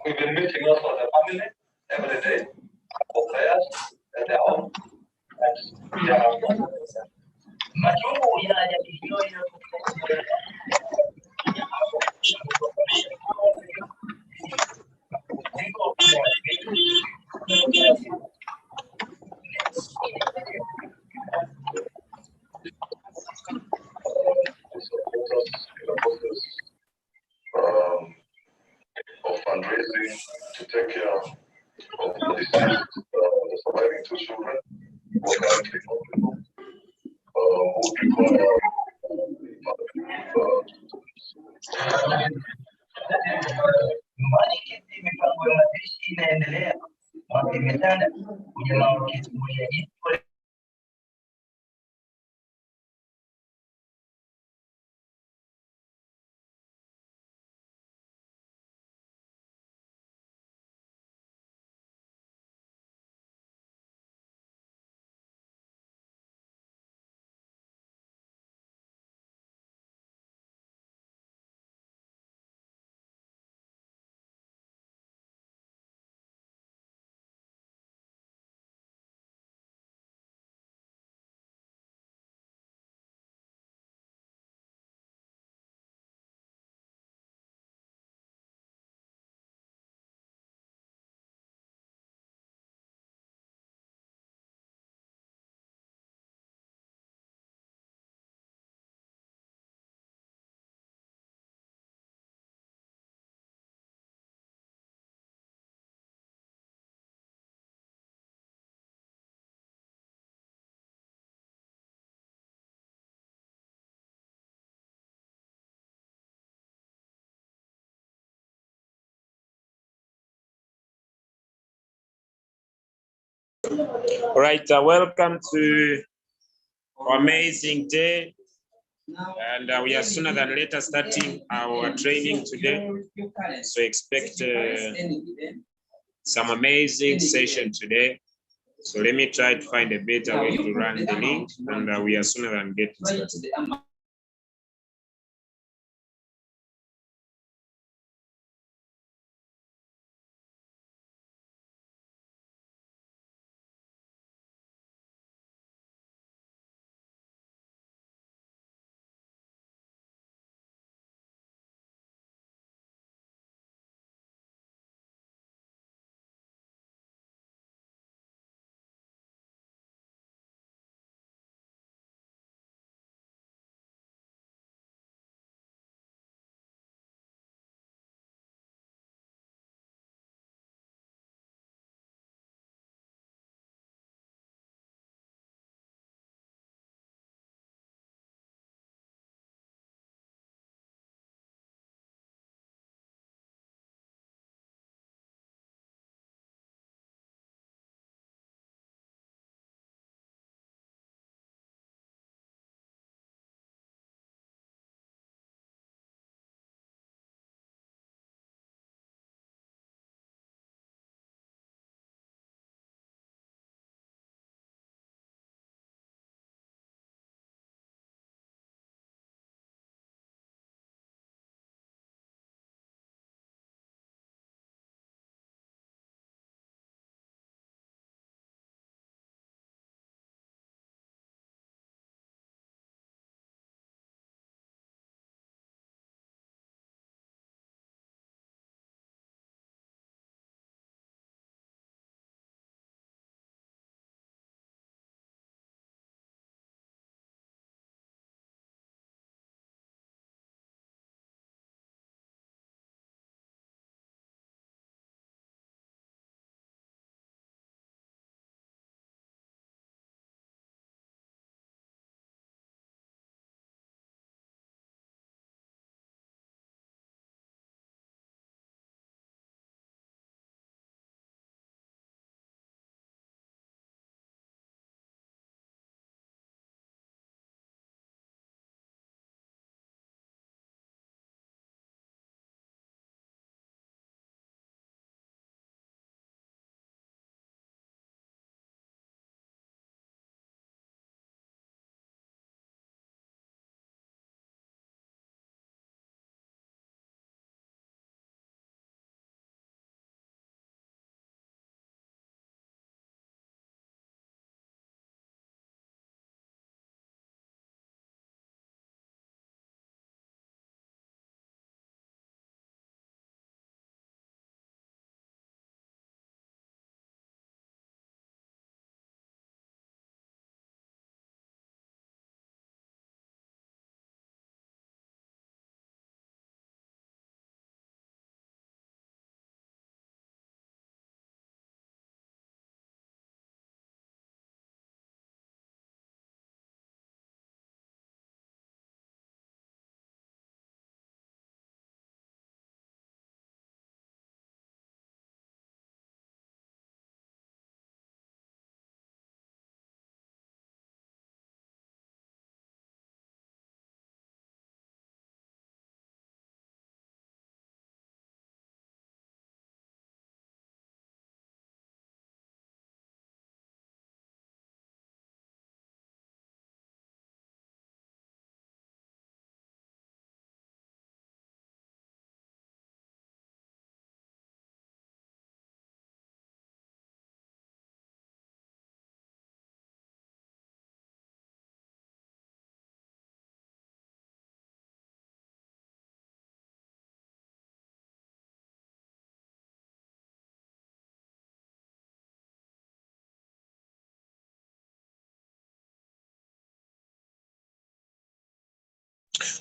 We've been meeting also as a family every day for prayers at their home. And yeah. Of fundraising to take care of the deceased, the surviving two children who are currently hospital, who require All right, welcome to our amazing day. And we are sooner than later starting our training today. So expect some amazing session today. So let me try to find a better way to run the link, and we are sooner than getting started.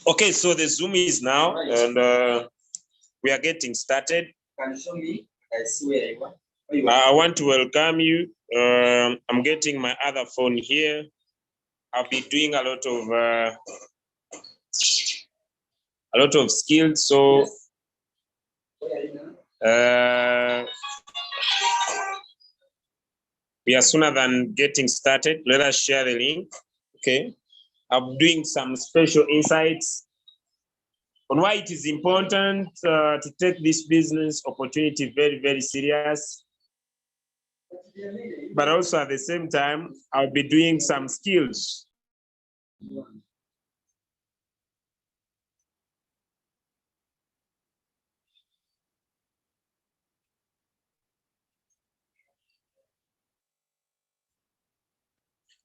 Okay, so the Zoom is now, and we are getting started. Can you show me? I see where you are. I want to welcome you. I'm getting my other phone here. I'll be doing a lot of skills. So we are sooner than getting started. Let us share the link. Okay, I'm doing some special insights on why it is important to take this business opportunity very, very serious. But also at the same time, I'll be doing some skills.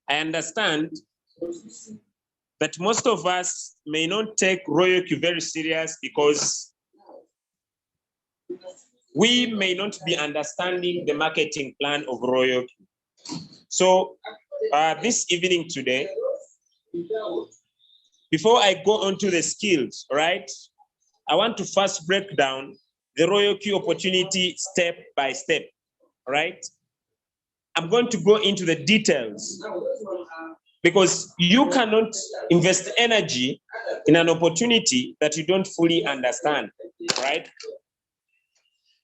I understand that most of us may not take Royal Q very serious because we may not be understanding the marketing plan of Royal Q. So this evening today, before I go on to the skills, right, I want to first break down the Royal Q opportunity step by step, right? I'm going to go into the details because you cannot invest energy in an opportunity that you don't fully understand, right?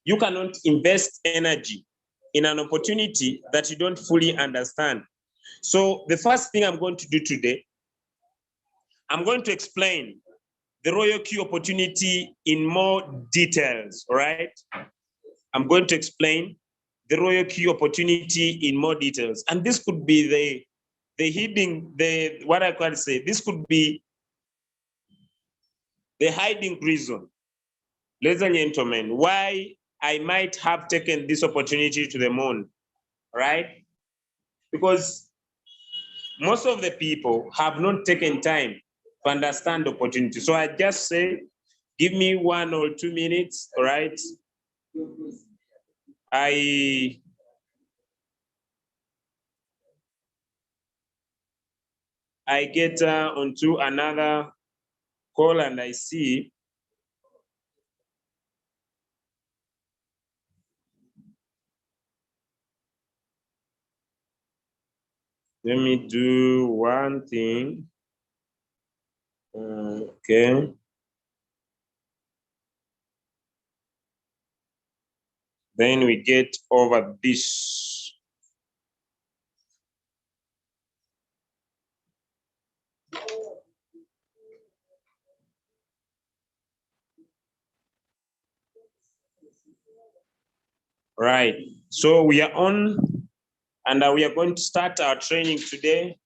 You cannot invest energy in an opportunity that you don't fully understand. So the first thing I'm going to do today, I'm going to explain the Royal Q opportunity in more details, all right? I'm going to explain the Royal Q opportunity in more details. And this could be what I can say, this could be the hiding reason, ladies and gentlemen, why I might have taken this opportunity to the moon, right? Because most of the people have not taken time to understand the opportunity. So I just say, give me 1 or 2 minutes, all right? I get onto another call and I see let me do one thing. Okay. Then we get over this. Right. So we are on and we are going to start our training today.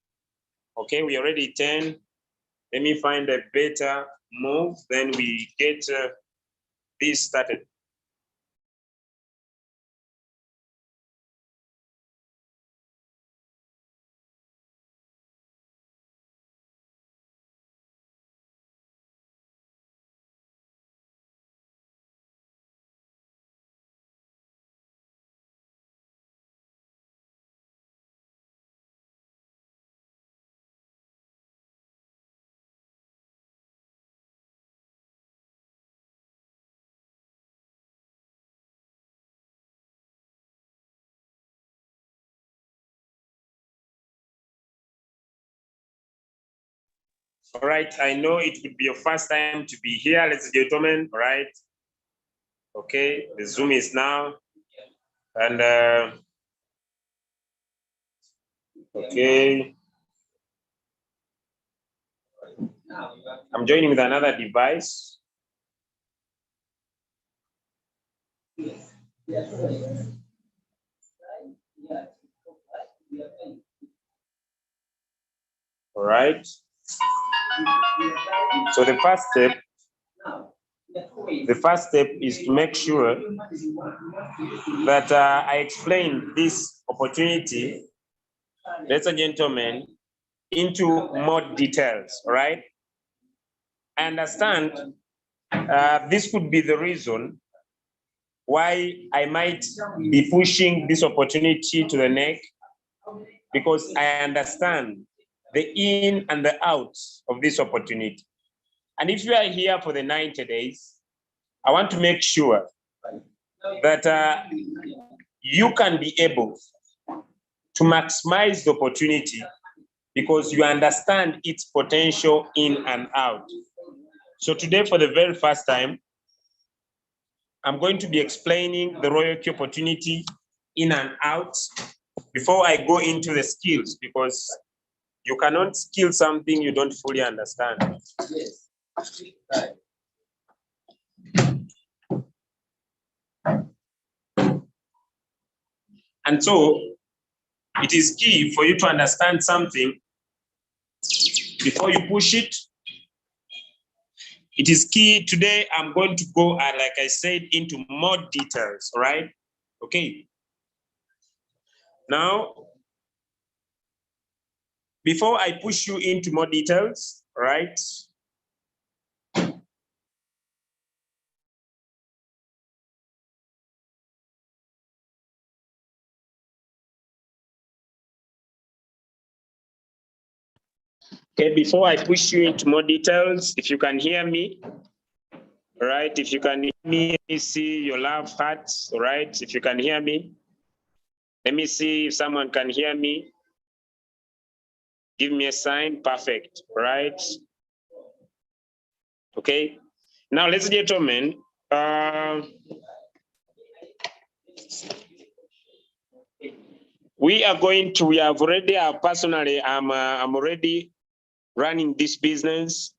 Okay, we are already 10. Let me find a better move. Then we get this started. All right, I know it would be your first time to be here, ladies and gentlemen, all right? Okay, the Zoom is now, and okay. I'm joining with another device. All right. So the first step is to make sure that I explain this opportunity, ladies and gentlemen, into more details, all right? I understand this could be the reason why I might be pushing this opportunity to the neck, because I understand the in and the out of this opportunity. And if you are here for the 90 days, I want to make sure that you can be able to maximize the opportunity because you understand its potential in and out. So today, for the very first time, I'm going to be explaining the royalty opportunity in and out before I go into the skills, because you cannot skill something you don't fully understand. Yes. Right. And so it is key for you to understand something before you push it. It is key. Today, I'm going to go, like I said, into more details, all right? Okay. Now, before I push you into more details, all right? Okay, before I push you into more details, if you can hear me, all right? If you can hear me, let me see your love hearts, all right? If you can hear me, let me see if someone can hear me. Give me a sign, perfect, right? Okay, now ladies and gentlemen, we have already, personally, I'm already running this business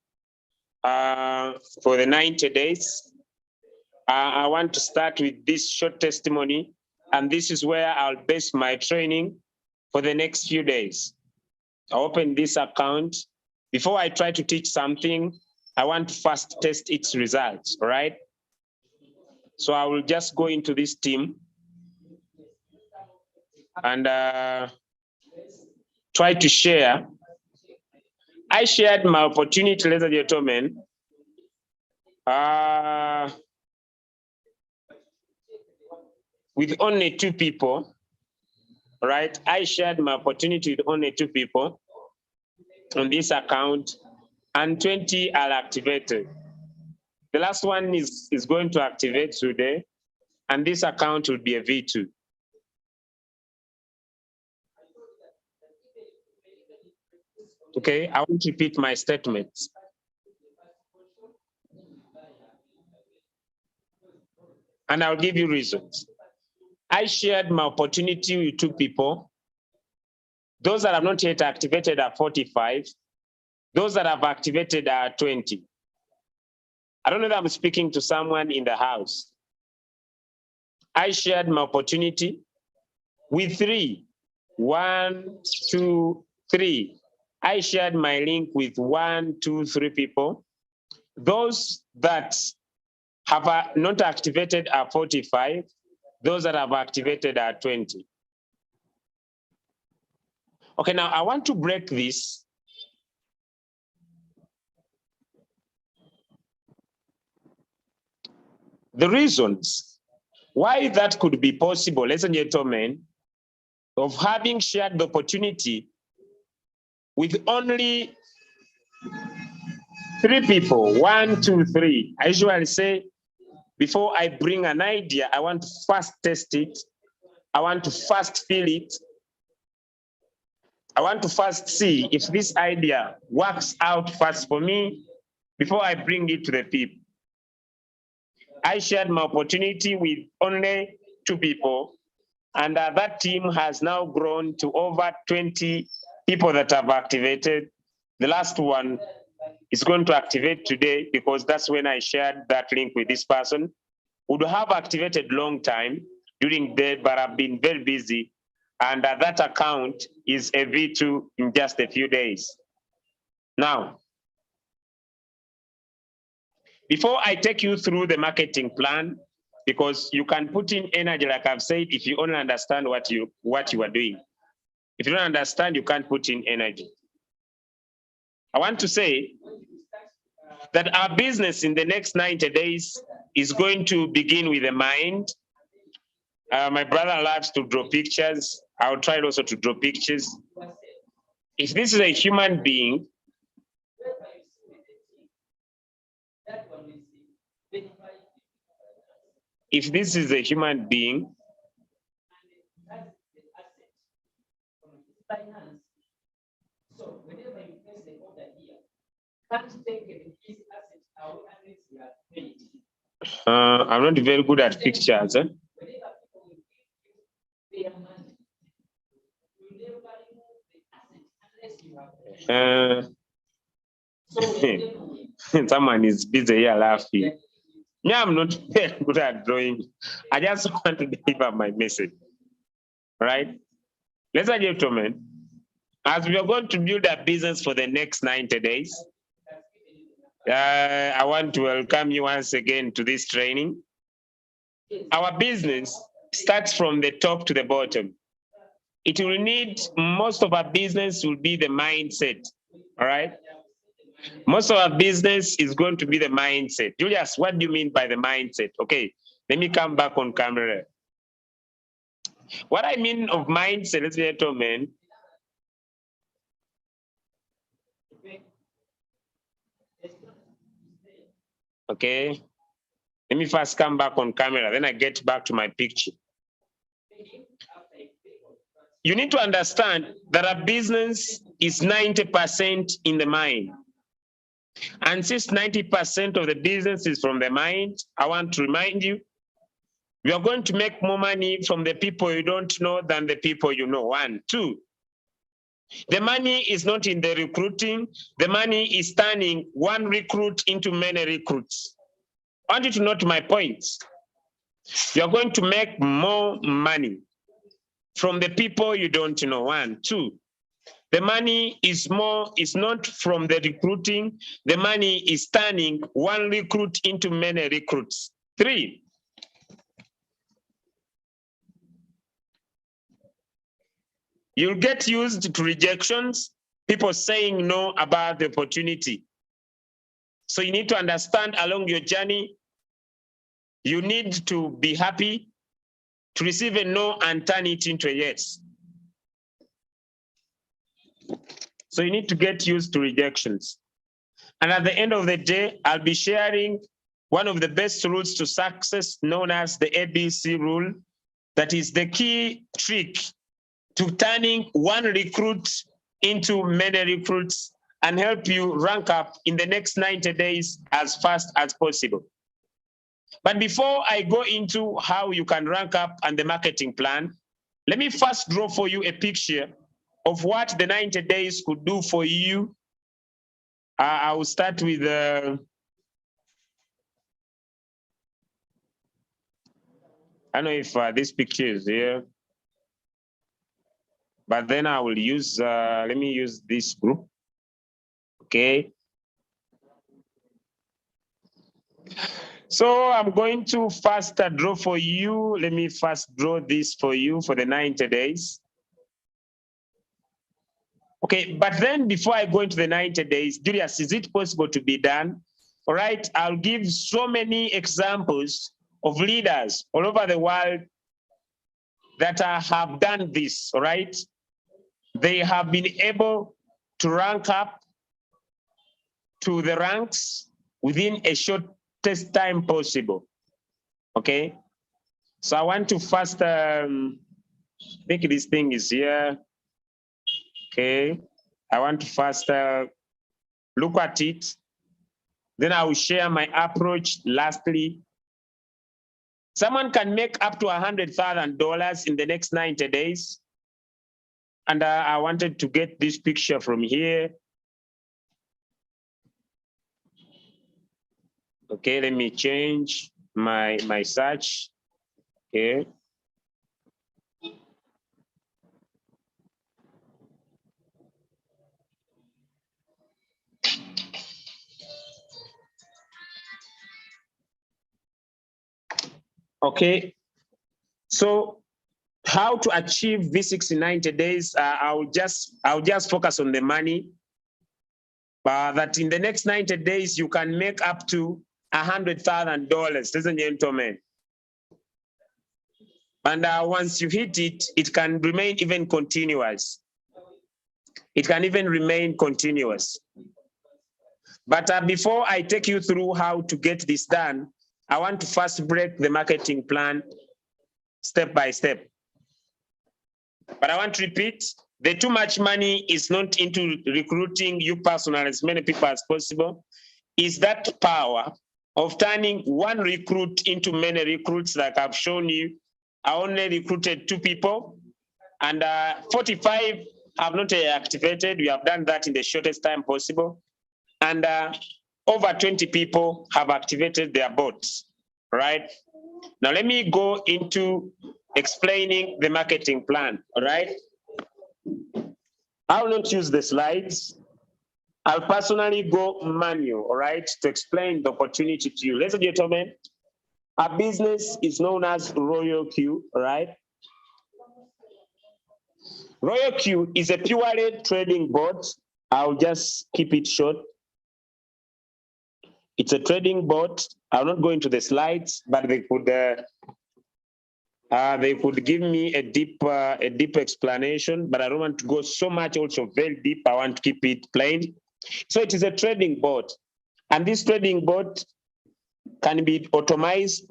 for the 90 days. I want to start with this short testimony, and this is where I'll base my training for the next few days. I open this account. Before I try to teach something, I want to first test its results, all right? So I will just go into this team and try to share. I shared my opportunity, ladies and gentlemen, with only 2 people, right? I shared my opportunity with only 2 people on this account, and 20 are activated. The last one is going to activate today, and this account will be a V2. Okay, I want to repeat my statements. And I'll give you reasons. I shared my opportunity with 2 people. Those that have not yet activated are 45. Those that have activated are 20. I don't know that I'm speaking to someone in the house. I shared my opportunity with 3. 1, 2, 3. I shared my link with 1, 2, 3 people. Those that have not activated are 45. Those that have activated are 20. Okay, now I want to break this. The reasons why that could be possible, ladies and gentlemen, of having shared the opportunity with only 3 people, 1, 2, 3. I usually say, before I bring an idea, I want to first test it. I want to first feel it. I want to first see if this idea works out first for me before I bring it to the people. I shared my opportunity with only 2 people, and that team has now grown to over 20 people that have activated. The last one is going to activate today because that's when I shared that link with this person. Would have activated long time during the day, but I've been very busy. And that account is a V2 in just a few days. Now, before I take you through the marketing plan, because you can put in energy, like I've said, if you only understand what you are doing. If you don't understand, you can't put in energy. I want to say that our business in the next 90 days is going to begin with the mind. My brother loves to draw pictures. I'll try also to draw pictures. If this is a human being, if this is a human being, so whenever you place the order here, can't take his asset away unless you are paid. I'm not very good at pictures. Whenever people will give their money, you never remove the asset unless you are paid. So Someone is busy here laughing. Me, I'm not very good at drawing. I just want to deliver my message. Right? Ladies and gentlemen, as we are going to build a business for the next 90 days, I want to welcome you once again to this training. Our business starts from the top to the bottom. It will need, most of our business will be the mindset, all right? Most of our business is going to be the mindset. Julius, what do you mean by the mindset? Okay, let me come back on camera. What I mean of mindset, ladies and gentlemen, okay, let me first come back on camera, then I get back to my picture. You need to understand that a business is 90% in the mind. And since 90% of the business is from the mind, I want to remind you, we are going to make more money from the people you don't know than the people you know. 1, 2. The money is not in the recruiting. The money is turning one recruit into many recruits. I want you to note my points. You are going to make more money from the people you don't know. 1, 2. The money is not from the recruiting. The money is turning one recruit into many recruits. 3. You'll get used to rejections, people saying no about the opportunity. So you need to understand along your journey, you need to be happy to receive a no and turn it into a yes. So you need to get used to rejections. And at the end of the day, I'll be sharing one of the best rules to success known as the ABC rule. That is the key trick to turning one recruit into many recruits and help you rank up in the next 90 days as fast as possible. But before I go into how you can rank up and the marketing plan, let me first draw for you a picture of what the 90 days could do for you. I will start with I don't know if this picture is here, but then I will use, let me use this group, okay? So I'm going to first draw for you. Let me first draw this for you for the 90 days. Okay, but then before I go into the 90 days, Julius, is it possible to be done? All right, I'll give so many examples of leaders all over the world that have done this, all right? They have been able to rank up to the ranks within a shortest time possible, okay? So I want to first, think this thing is here. Okay, I want to first look at it. Then I will share my approach lastly. Someone can make up to $100,000 in the next 90 days. And I wanted to get this picture from here. Okay, let me change my search. Okay. Okay, so how to achieve V6 in 90 days? I'll just focus on the money. That in the next 90 days, you can make up to $100,000, ladies and gentlemen. And once you hit it, it can remain even continuous. It can even remain continuous. But before I take you through how to get this done, I want to first break the marketing plan step by step. But I want to repeat, the too much money is not into recruiting you personally as many people as possible. Is that power of turning one recruit into many recruits like I've shown you. I only recruited 2 people and 45 have not activated. We have done that in the shortest time possible. And over 20 people have activated their bots, right? Now let me go into explaining the marketing plan, all right? I will not use the slides. I'll personally go manual, all right, to explain the opportunity to you. Ladies and gentlemen, our business is known as Royal Q, all right? Royal Q is a purely trading bot. I'll just keep it short. It's a trading bot. I'll not go into the slides, but they could give me a deep explanation, but I don't want to go so much also very deep. I want to keep it plain. So it is a trading bot, and this trading bot can be automized.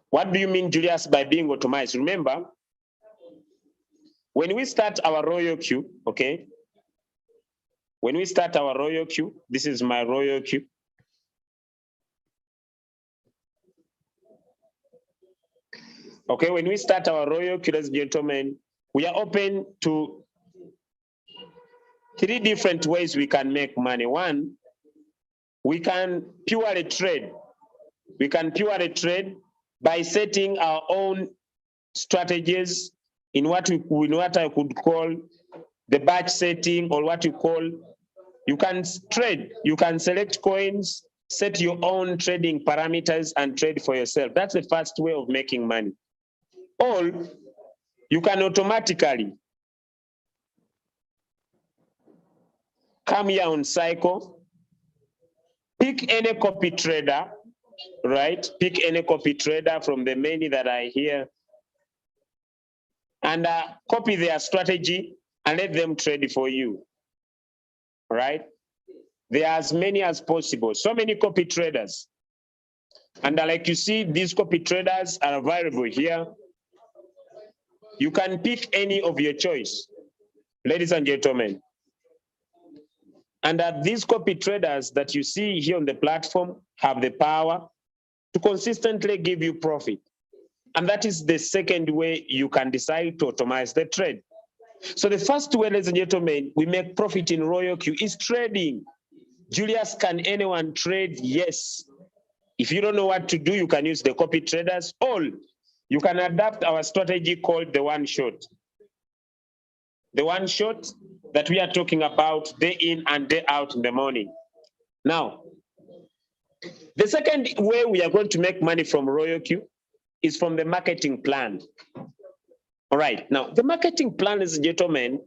What do you mean, Julius, by being automized? Remember, when we start our Royal Queue, okay? When we start our Royal Queue, this is my Royal Queue. Okay, when we start our Royal Queue, ladies and gentlemen, we are open to 3 different ways we can make money. One, we can purely trade. We can purely trade by setting our own strategies in what I could call the batch setting, or what you call, you can trade, you can select coins, set your own trading parameters and trade for yourself. That's the first way of making money. Or you can automatically come here on cycle, pick any copy trader, right? Pick any copy trader from the many that are here, and copy their strategy and let them trade for you, right? There are as many as possible, so many copy traders. And like you see, these copy traders are available here. You can pick any of your choice, ladies and gentlemen. And these copy traders that you see here on the platform have the power to consistently give you profit. And that is the second way you can decide to automate the trade. So the first way, ladies and gentlemen, we make profit in Royal Q is trading. Julius, can anyone trade? Yes. If you don't know what to do, you can use the copy traders, or you can adapt our strategy called the one shot. The one shot that we are talking about day in and day out in the morning. Now, the second way we are going to make money from Royal Q is from the marketing plan. All right, now the marketing plan, ladies and gentlemen,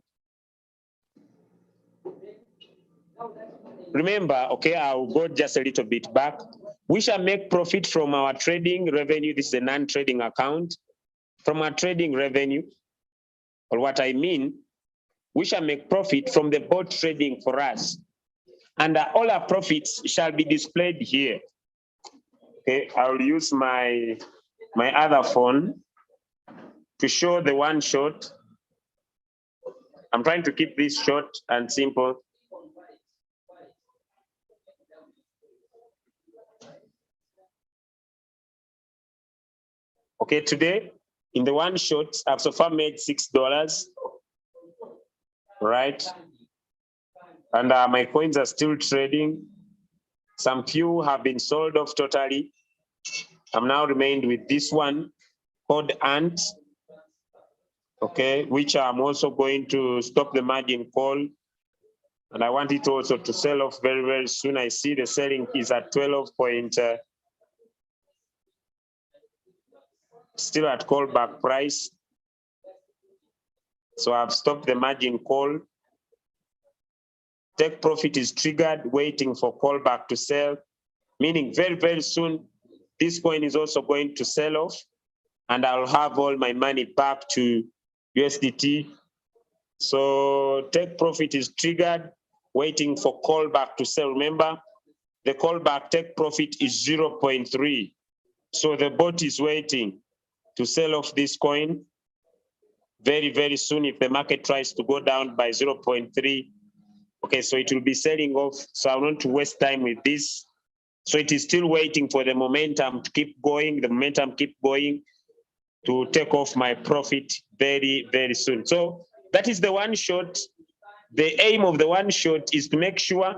remember, okay, I'll go just a little bit back. We shall make profit from our trading revenue. This is a non-trading account. From our trading revenue, or what I mean, we shall make profit from the bot trading for us. And all our profits shall be displayed here. Okay, I'll use my other phone to show the one shot. I'm trying to keep this short and simple. Okay, today in the one shot, I've so far made $6, right? And my coins are still trading. Some few have been sold off totally. I'm now remained with this one called Ant, okay, which I'm also going to stop the margin call. And I want it also to sell off very, very soon. I see the selling is at 12 point, still at callback price. So I've stopped the margin call. Take profit is triggered, waiting for callback to sell, meaning very, very soon, this coin is also going to sell off and I'll have all my money back to USDT. So take profit is triggered, waiting for callback to sell. Remember, the callback take profit is 0.3. So the bot is waiting to sell off this coin very, very soon. If the market tries to go down by 0.3, okay, so it will be selling off. So I don't want to waste time with this. So it is still waiting for the momentum to keep going, the momentum keep going to take off my profit very, very soon. So that is the one shot. The aim of the one shot is to make sure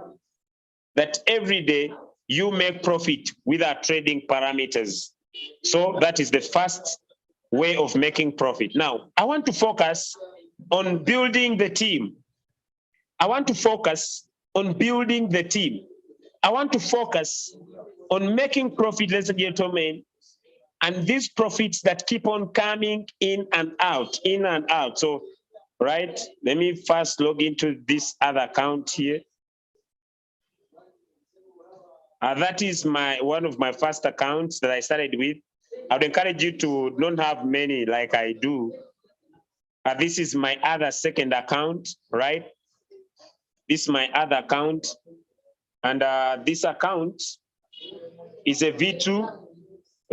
that every day you make profit with our trading parameters. So that is the first way of making profit. Now, I want to focus on building the team. I want to focus on building the team. I want to focus on making profit, ladies and gentlemen, and these profits that keep on coming in and out, in and out. So, right, let me first log into this other account here. That is one of my first accounts that I started with. I would encourage you to not have many like I do. This is my other second account, right? This is my other account. And this account is a V2.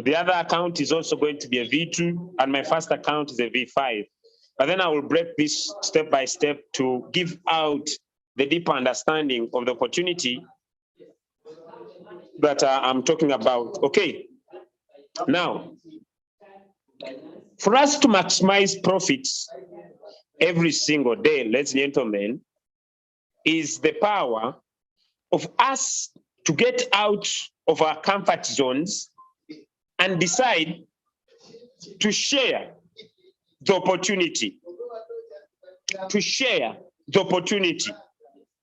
The other account is also going to be a V2. And my first account is a V5. But then I will break this step by step to give out the deeper understanding of the opportunity that I'm talking about. Okay. Now, for us to maximize profits every single day, ladies and gentlemen, is the power of us to get out of our comfort zones and decide to share the opportunity,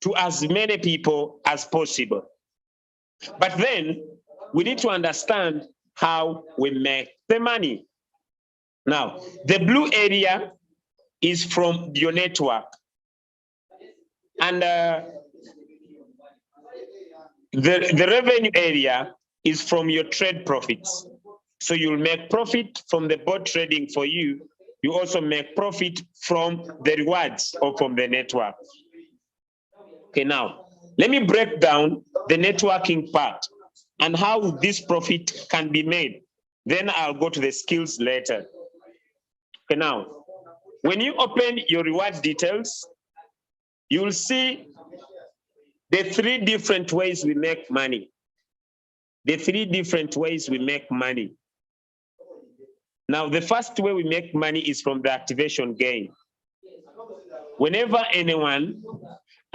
to as many people as possible. But then we need to understand how we make the money. Now, the blue area is from your network. And the revenue area is from your trade profits. So you'll make profit from the bot trading for you. You also make profit from the rewards or from the network. Okay, now, let me break down the networking part and how this profit can be made. Then I'll go to the skills later. Okay, now, when you open your reward details, you'll see the 3 different ways we make money. The 3 different ways we make money. Now, the first way we make money is from the activation gain. Whenever anyone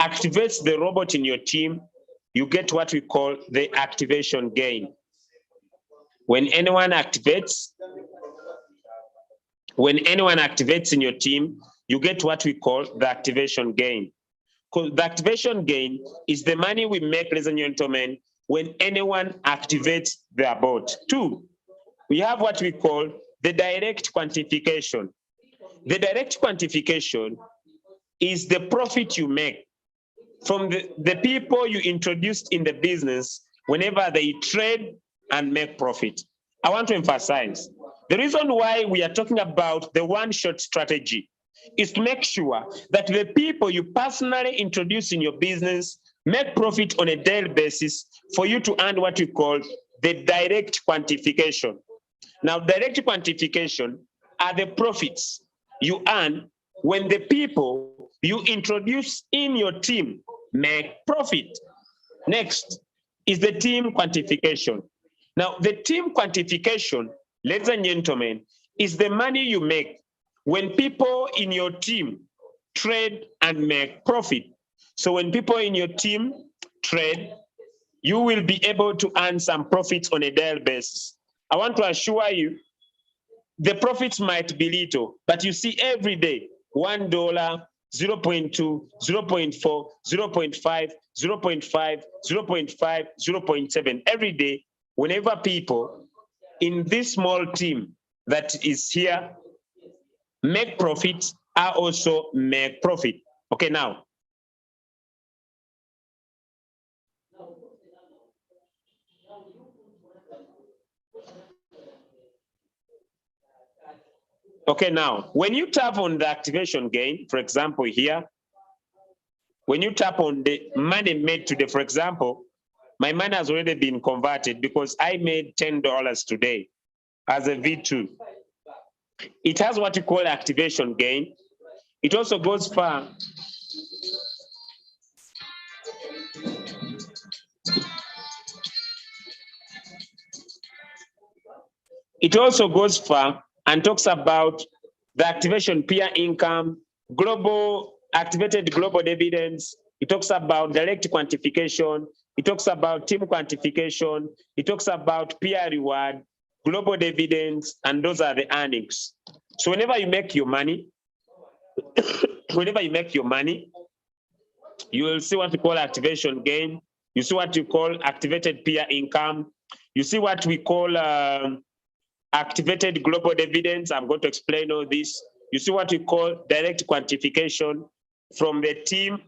activates the robot in your team, you get what we call the activation gain. When anyone activates in your team, you get what we call the activation gain. Because the activation gain is the money we make, ladies and gentlemen, when anyone activates their bot. 2, we have what we call the direct quantification. The direct quantification is the profit you make from the people you introduced in the business whenever they trade and make profit. I want to emphasize, the reason why we are talking about the one-shot strategy is to make sure that the people you personally introduce in your business make profit on a daily basis for you to earn what we call the direct quantification. Now, direct quantification are the profits you earn when the people you introduce in your team make profit. Next is the team quantification. Now, the team quantification, ladies and gentlemen, is the money you make when people in your team trade and make profit. So when people in your team trade, you will be able to earn some profits on a daily basis. I want to assure you, the profits might be little, but you see every day, $1, 0.2, 0.4, 0.5, 0.5, 0.5, 0.7. Every day, whenever people in this small team that is here make profit, I also make profit. Okay, now. Okay, now, when you tap on the activation gain, for example, here, when you tap on the money made today, for example, My money has already been converted because I made $10 today as a V2. It has what you call activation gain. It also goes far. It also goes far and talks about the activation peer income, global activated global dividends. It talks about direct quantification. It talks about team quantification. It talks about peer reward, global dividends, and those are the earnings. So whenever you make your money, you will see what we call activation gain. You see what you call activated peer income. You see what we call activated global dividends. I'm going to explain all this. You see what we call direct quantification from the team,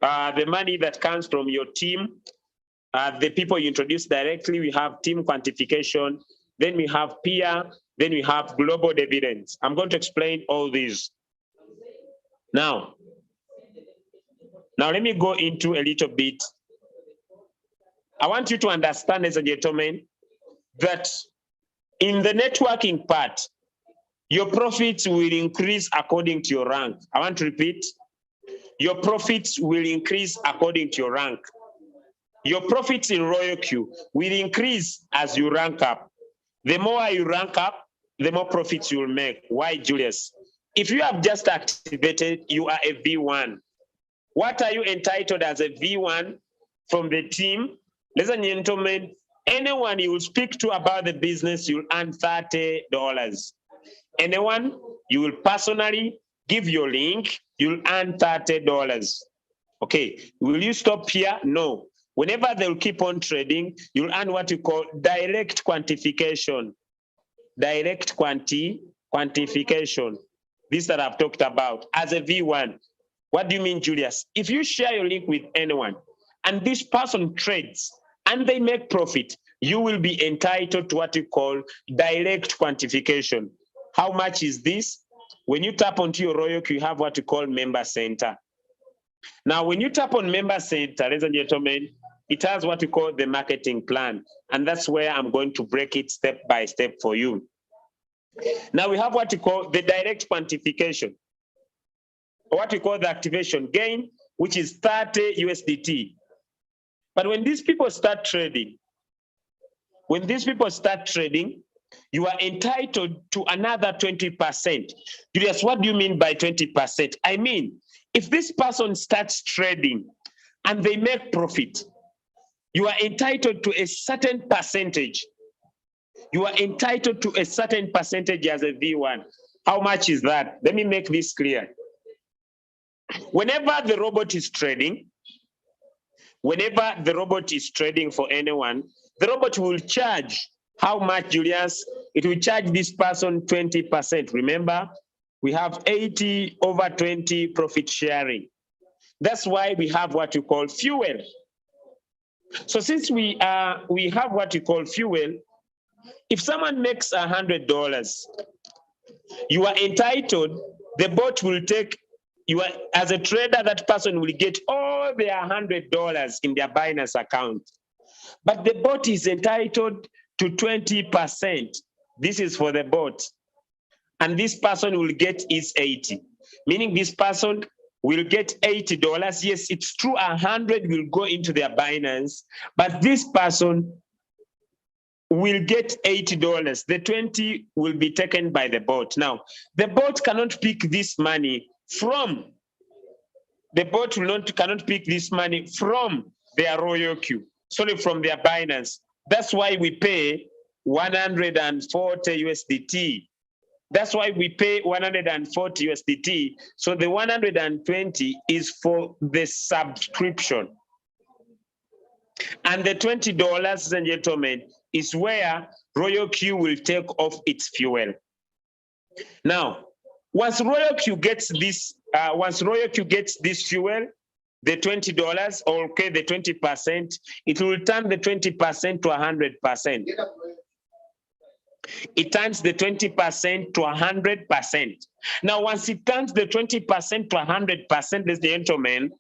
the money that comes from your team, the people you introduce directly. We have team quantification, then we have peer, then we have global dividends. I'm going to explain all these. Now let me go into a little bit. I want you to understand, ladies and gentlemen, that in the networking part, your profits will increase according to your rank. I want to repeat, your profits will increase according to your rank. Your profits in Royal Q will increase as you rank up. The more you rank up, the more profits you will make. Why, Julius? If you have just activated, you are a V1. What are you entitled as a V1 from the team? Ladies and gentlemen, anyone you will speak to about the business, you'll earn $30. Anyone you will personally give your link, you'll earn $30. Okay, will you stop here? No. Whenever they'll keep on trading, you'll earn what you call direct quantification. Direct quantification. This that I've talked about as a V1. What do you mean, Julius? If you share your link with anyone and this person trades and they make profit, you will be entitled to what you call direct quantification. How much is this? When you tap onto your Royal, you have what you call member center. Now, when you tap on member center, ladies and gentlemen, it has what we call the marketing plan. And that's where I'm going to break it step by step for you. Now we have what we call the direct quantification, or what we call the activation gain, which is 30 USDT. But when these people start trading, you are entitled to another 20%. Julius, what do you mean by 20%? I mean, if this person starts trading and they make profit, you are entitled to a certain percentage. You are entitled to a certain percentage as a V1. How much is that? Let me make this clear. Whenever the robot is trading for anyone, the robot will charge how much, Julius? It will charge this person 20%. Remember, we have 80/20 profit sharing. That's why we have what you call fuel. So since we have what you call fuel, if someone makes $100, you are entitled, the bot will take, you are, as a trader, that person will get all their $100 in their Binance account. But the bot is entitled to 20%. This is for the bot. And this person will get is 80, meaning this person will get $80. Yes, it's true, 100 will go into their Binance, but this person will get $80. The 20 will be taken by the bot. Now, the bot cannot pick this money from, cannot pick this money from their Royal Q, sorry, from their Binance. That's why we pay 140 USDT. That's why we pay 140 USDT. So the 120 is for the subscription. And the $20, ladies and gentlemen, is where Royal Q will take off its fuel. Now, once Royal Q gets this fuel, the $20, okay, the 20%, it will turn the 20% to 100%. It turns the 20% to 100%. Now, once it turns the 20% to 100%, ladies and gentlemen,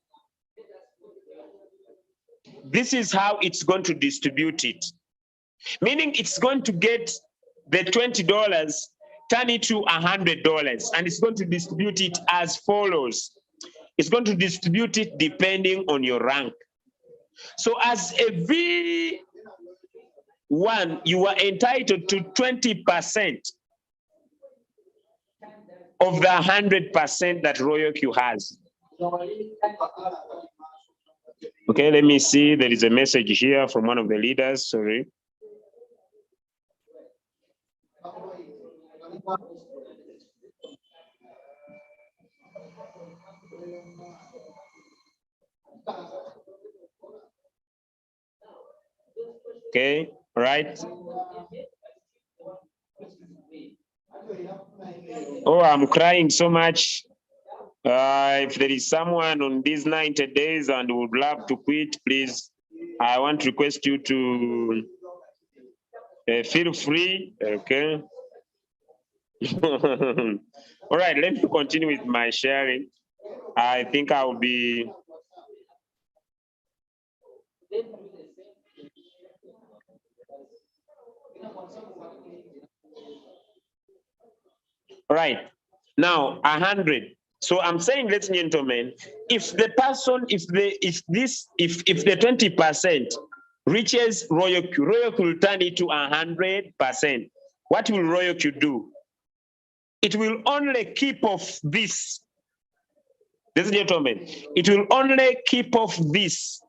this is how it's going to distribute it. Meaning it's going to get the $20, turn it to $100, and it's going to distribute it as follows. It's going to distribute it depending on your rank. So as a V1, you are entitled to 20% of the 100% that Royal Q has. Okay, let me see. There is a message here from one of the leaders. Sorry. Okay, right. Oh, I'm crying so much. If there is someone on these 90 days and would love to quit, please, I want to request you to feel free, okay? All right, let me continue with my sharing. I think I'll be... All right, now 100. So I'm saying, ladies and gentlemen, if the person, if the 20% reaches Royal Q will turn it to 100%. What will Royal Q do? It will only keep off this. Ladies and gentlemen, it will only keep off this.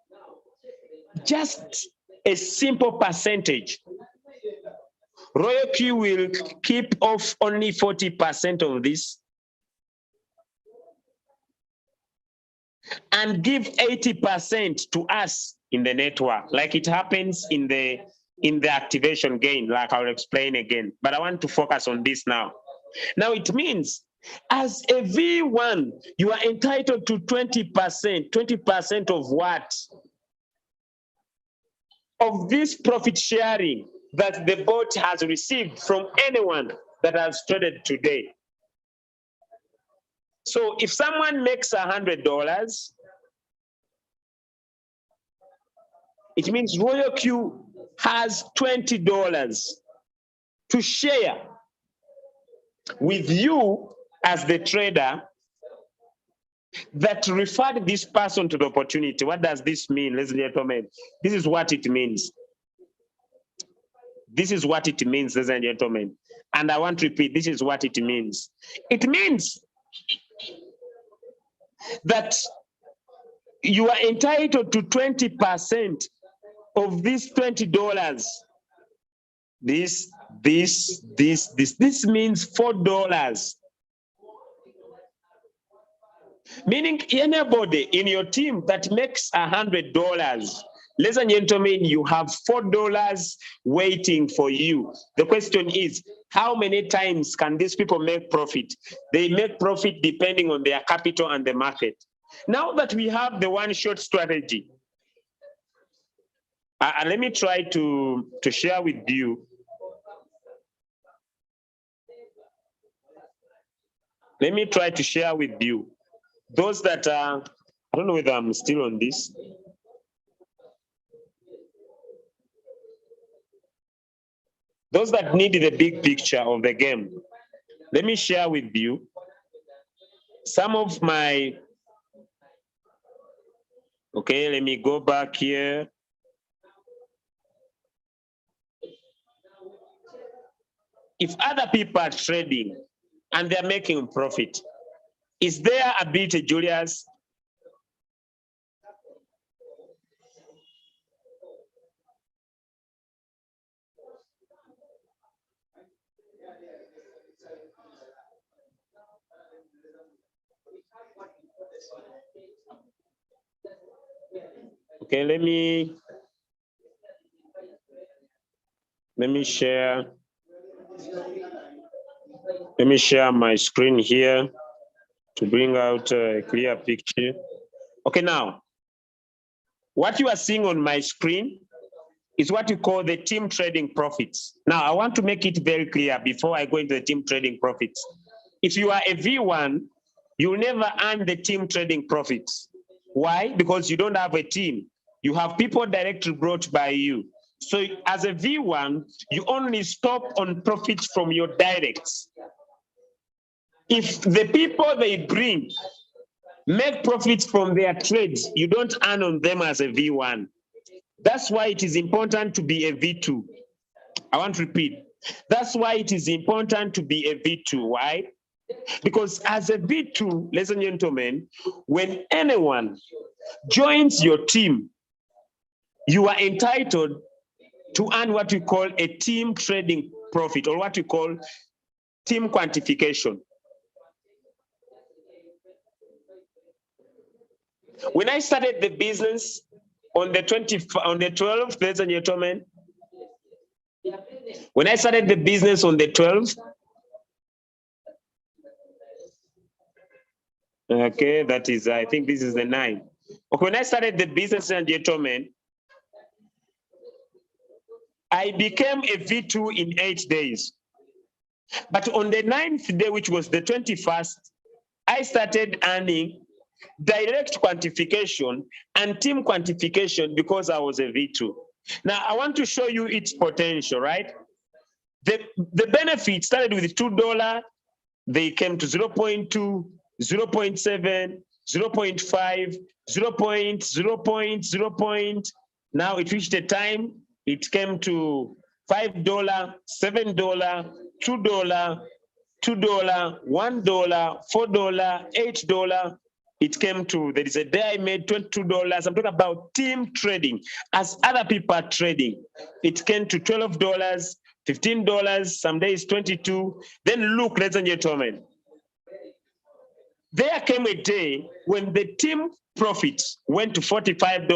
Just a simple percentage. Royal Q will keep off only 40% of this and give 80% to us in the network, like it happens in the activation gain, like I'll explain again. But I want to focus on this now. Now it means as a V1, you are entitled to 20%. 20% of what? Of this profit sharing that the bot has received from anyone that has traded today. So if someone makes $100, it means Royal Q has $20 to share with you as the trader that referred this person to the opportunity. What does this mean, ladies and gentlemen? This is what it means. This is what it means, ladies and gentlemen. And I want to repeat, this is what it means. It means that you are entitled to 20% of this $20. This means $4. Meaning anybody in your team that makes $100, ladies and gentlemen, you have $4 waiting for you. The question is, how many times can these people make profit? They make profit depending on their capital and the market. Now that we have the one short strategy, let me try to share with you. Let me try to share with you. Those that are, I don't know whether I'm still on this. Those that need the big picture of the game, let me share with you some of my, okay, let me go back here. If other people are trading and they're making profit, is there ability, Julius? Okay, let me share. Let me share my screen here to bring out a clear picture. Okay, now, what you are seeing on my screen is what you call the team trading profits. Now, I want to make it very clear before I go into the team trading profits. If you are a V1, you'll never earn the team trading profits. Why? Because you don't have a team. You have people directly brought by you. So as a V1, you only stop on profits from your directs. If the people they bring make profits from their trades, you don't earn on them as a V1. That's why it is important to be a V2. I want to repeat. That's why it is important to be a V2. Why? Because as a V2, ladies and gentlemen, when anyone joins your team, you are entitled to earn what we call a team trading profit, or what we call team quantification. When I started the business on the 12th, ladies and gentlemen, when I started the business on the 12th, okay, that is, I think this is the 9th. Okay, when I started the business, ladies and gentlemen, I became a V2 in 8 days. But on the 9th day, which was the 21st, I started earning direct quantification and team quantification because I was a V2. Now, I want to show you its potential, right? The benefit started with $2, they came to 0.2, 0.7, 0.5, 0.0, now it reached a time, it came to $5, $7, $2, $2, $1, $4, $8. It came to, there is a day I made $22. I'm talking about team trading. As other people are trading, it came to $12, $15, some days 22. Then look, ladies and gentlemen, there came a day when the team profits went to $45,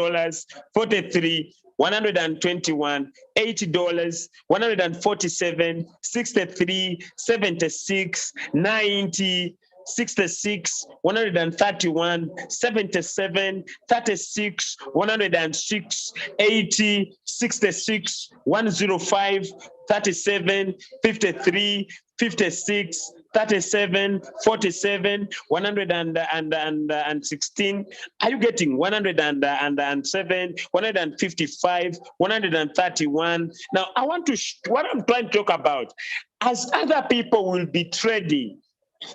$43, $121, $80, $147, $63, $76, $90, $66, $131, $77, $36, $106, $80, $66, $105, $37, $53, $56, $37, $47, $116. Are you getting 107, 155, 131? Now, I want to, what I'm trying to talk about, as other people will be trading,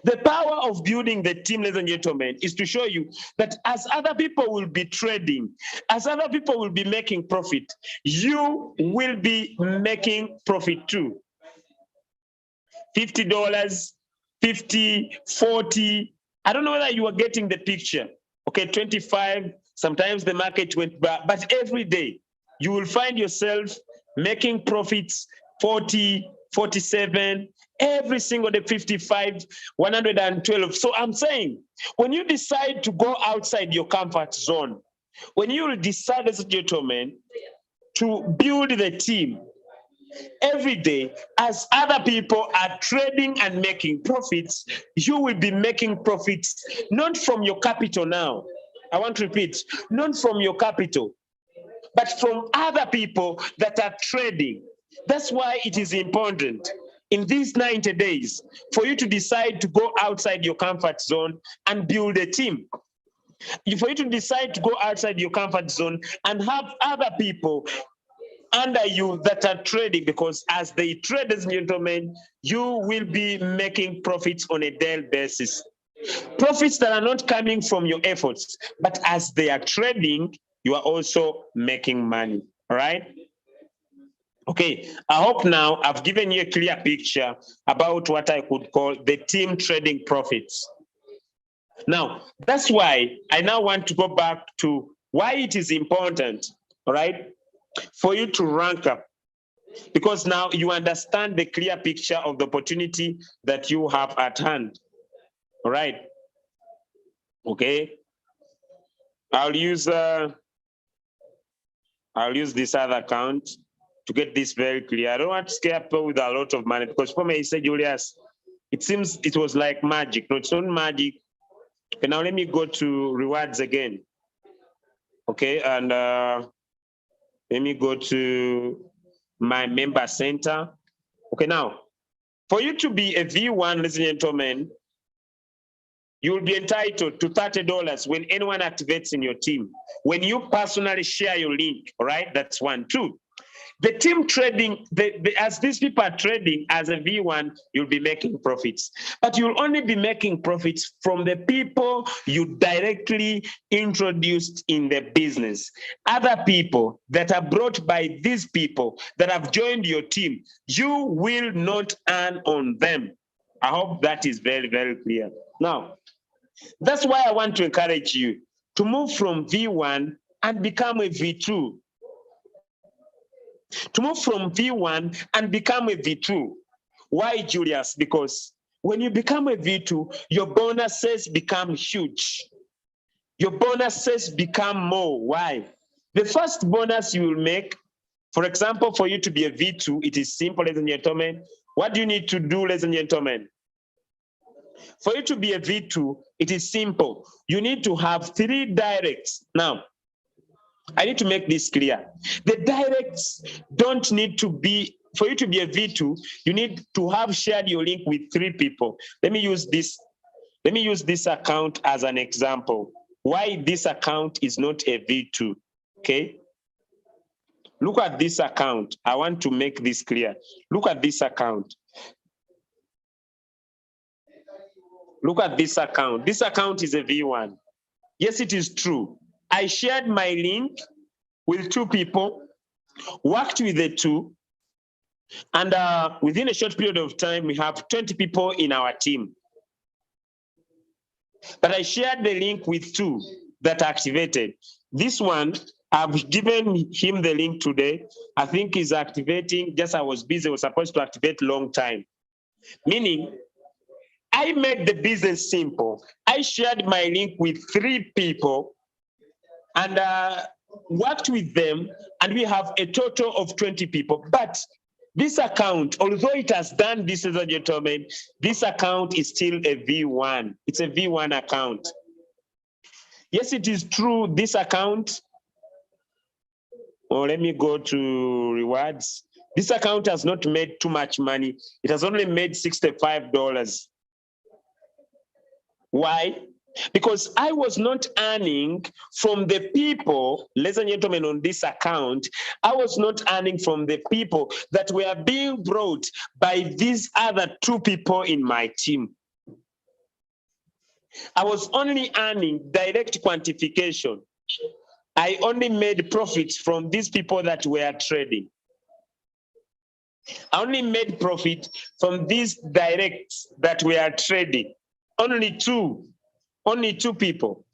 the power of building the team, ladies and gentlemen, is to show you that as other people will be trading, as other people will be making profit, you will be making profit too. $50, 50, 40. I don't know whether you are getting the picture. Okay, 25, sometimes the market went back, but every day you will find yourself making profits 40, 47, every single day 55, 112. So I'm saying, when you decide to go outside your comfort zone, when you decide as a gentleman to build the team, every day, as other people are trading and making profits, you will be making profits, not from your capital now. I want to repeat, not from your capital, but from other people that are trading. That's why it is important in these 90 days for you to decide to go outside your comfort zone and build a team. For you to decide to go outside your comfort zone and have other people under you that are trading, because as they trade, ladies and gentlemen, you will be making profits on a daily basis. Profits that are not coming from your efforts, but as they are trading, you are also making money, all right? Okay, I hope now I've given you a clear picture about what I could call the team trading profits. Now, that's why I now want to go back to why it is important, all right, for you to rank up, because now you understand the clear picture of the opportunity that you have at hand. All right. Okay. I'll use this other account to get this very clear. I don't want to scare people with a lot of money, because for me, he said, Julius, it seems it was like magic. No, it's not magic. Okay, now let me go to rewards again. Okay, and let me go to my member center. Okay, now, for you to be a V1, ladies and gentlemen, you will be entitled to $30 when anyone activates in your team. When you personally share your link, all right? That's 1. 2, the team trading, as these people are trading as a V1, you'll be making profits. But you'll only be making profits from the people you directly introduced in the business. Other people that are brought by these people that have joined your team, you will not earn on them. I hope that is very, very clear. Now, that's why I want to encourage you to move from V1 and become a V2. To move from V1 and become a V2. Why, Julius? Because when you become a V2, your bonuses become huge. Your bonuses become more. Why? The first bonus you will make, for example, for you to be a V2, it is simple, ladies and gentlemen. What do you need to do, ladies and gentlemen? For you to be a V2, it is simple. You need to have 3 directs. Now, I need to make this clear. The directs don't need to be, for you to be a V2, you need to have shared your link with 3 people. Let me use this account as an example. Why this account is not a V2, okay? Look at this account. I want to make this clear. Look at this account. Look at this account. This account is a V1. Yes, it is true. I shared my link with 2 people, worked with the 2, and within a short period of time, we have 20 people in our team. But I shared the link with 2 that activated. This one, I've given him the link today. I think he's activating, just I was busy, I was supposed to activate long time. Meaning, I made the business simple. I shared my link with 3 people and worked with them, and we have a total of 20 people. But this account, although it has done this, as a gentleman, this account is still a V1. It's a V1 account. Yes, it is true, this account, let me go to rewards. This account has not made too much money. It has only made $65. Why? Because I was not earning from the people, ladies and gentlemen, on this account, I was not earning from the people that were being brought by these other 2 people in my team. I was only earning direct quantification. I only made profits from these people that were trading. I only made profit from these directs that were trading. Only 2 people.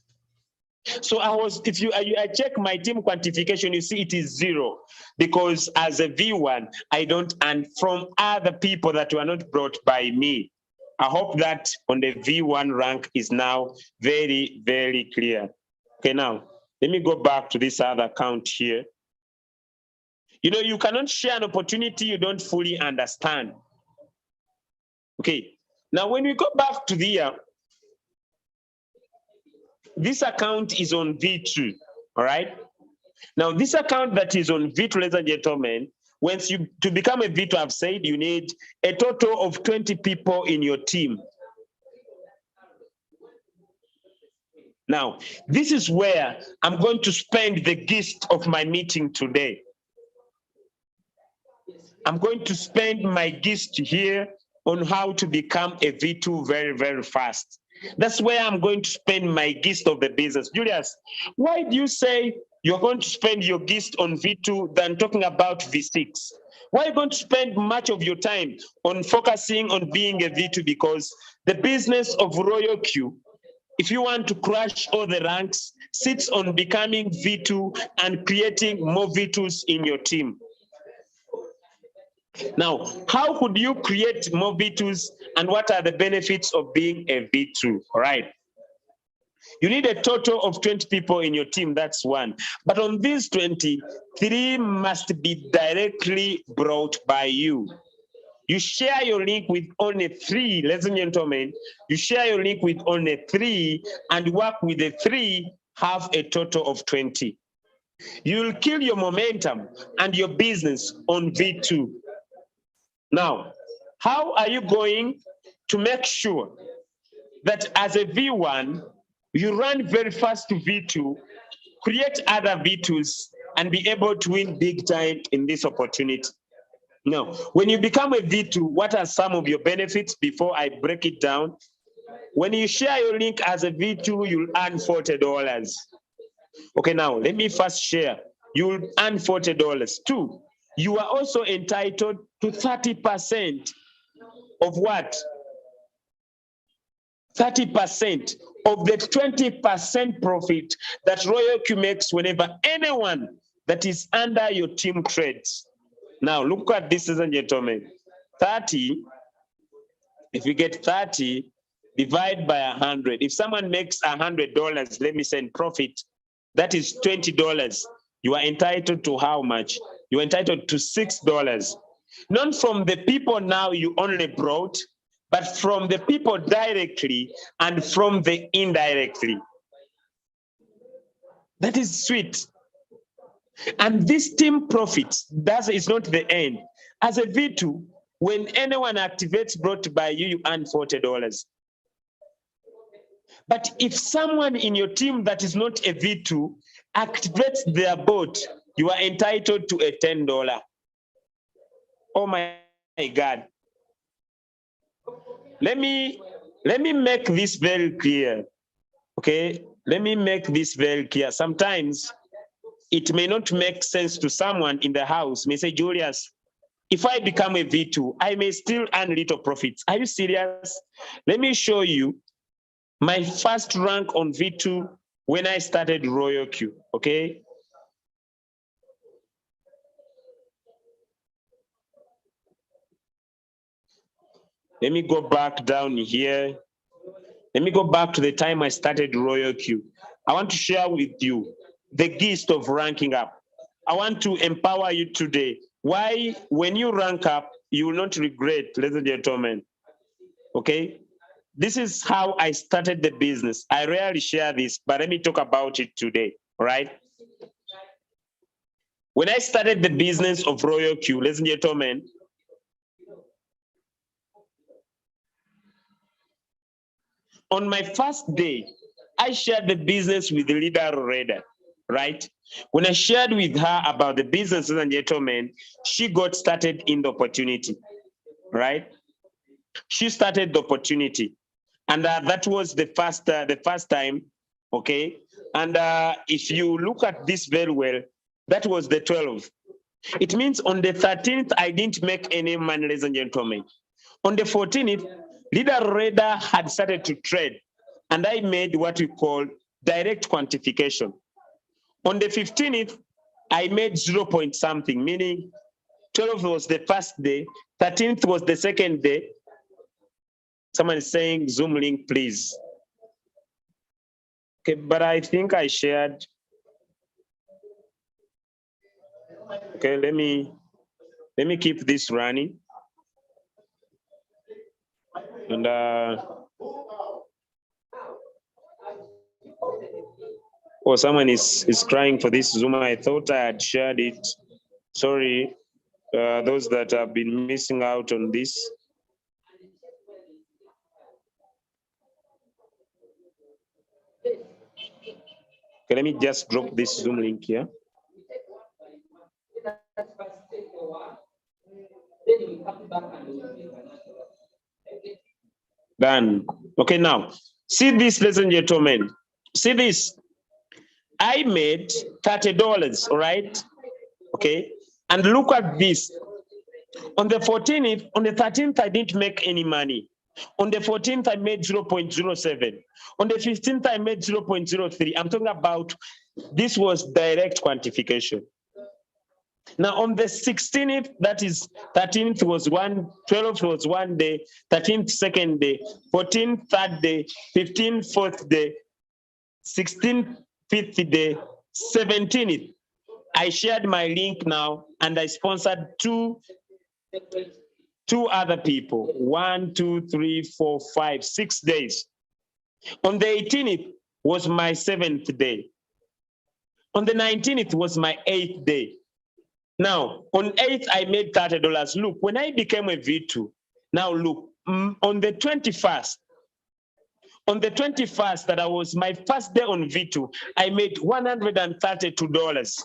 So I check my team quantification, you see it is 0, because as a V1, I don't earn from other people that were not brought by me. I hope that on the V1 rank is now very, very clear. Okay, now, let me go back to this other account here. You know, you cannot share an opportunity you don't fully understand. Okay, now when we go back to the this account is on V2, all right? Now, this account that is on V2, ladies and gentlemen, to become a V2, I've said you need a total of 20 people in your team. Now, this is where I'm going to spend the gist of my meeting today. I'm going to spend my gist here on how to become a V2 very, very fast. That's where I'm going to spend my gist of the business. Julius, why do you say you're going to spend your gist on V2 than talking about V6? Why are you going to spend much of your time on focusing on being a V2? Because the business of Royal Q, if you want to crush all the ranks, sits on becoming V2 and creating more V2s in your team. Now, how could you create more V2s and what are the benefits of being a V2? All right. You need a total of 20 people in your team, that's 1. But on these 20, 3 must be directly brought by you. You share your link with only 3, ladies and gentlemen. You share your link with only 3 and work with the 3, have a total of 20. You will kill your momentum and your business on V2. Now, how are you going to make sure that as a V1, you run very fast to V2, create other V2s, and be able to win big time in this opportunity. Now, when you become a V2, what are some of your benefits before I break it down? When you share your link as a V2, you'll earn $40. Okay, now let me first share. You'll earn $40. Two, you are also entitled to 30% of what? 30% of the 20% profit that Royal Q makes whenever anyone that is under your team trades. Now, look at this, ladies and gentlemen. 30, if you get 30, divide by 100. If someone makes $100, let me say in profit, that is $20. You are entitled to how much? You are entitled to $6. Not from the people now you only brought, but from the people directly and from the indirectly. That is sweet. And this team profit, that is not the end. As a V2, when anyone activates brought by you, you earn $40. But if someone in your team that is not a V2 activates their bot, you are entitled to a $10. Oh my God. Let me make this very clear. Okay, let me make this very clear. Sometimes it may not make sense to someone in the house. May say, Julius, if I become a V2, I may still earn little profits. Are you serious? Let me show you my first rank on V2 when I started Royal Q, okay? Let me go back down here. Let me go back to the time I started Royal Q. I want to share with you the gist of ranking up. I want to empower you today. Why, when you rank up, you will not regret, ladies and gentlemen. Okay? This is how I started the business. I rarely share this, but let me talk about it today, all right? When I started the business of Royal Q, ladies and gentlemen, on my first day, I shared the business with the leader Reda, right? When I shared with her about the business, ladies and gentlemen, she got started in the opportunity, right? She started the opportunity. And that was the first time, okay? And if you look at this very well, that was the 12th. It means on the 13th, I didn't make any money, ladies and gentlemen. On the 14th, Leader Reda had started to trade, and I made what we call direct quantification. On the 15th, I made 0 point something, meaning 12th was the first day, 13th was the second day. Someone is saying Zoom link, please. Okay, but I think I shared. Okay, let me keep this running. And oh, someone is crying for this Zoom. I thought I had shared it. Sorry, those that have been missing out on this. Okay, let me just drop this Zoom link here. Done. Okay, now, see this, ladies and gentlemen. See this. I made $30, all right? Okay, and look at this. On the 14th, on the 13th, I didn't make any money. On the 14th, I made 0.07. On the 15th, I made 0.03. I'm talking about, this was direct quantification. Now on the 16th, that is 13th was one, 12th was one day, 13th second day, 14th third day, 15th fourth day, 16th fifth day, 17th. I shared my link now and I sponsored two other people, 1, 2, 3, 4, 5, 6 days. On the 18th was my 7th day. On the 19th was my 8th day. Now, on 8th, I made $30. Look, when I became a V2, now look, on the 21st, On the 21st, that I was my first day on V2, I made $132.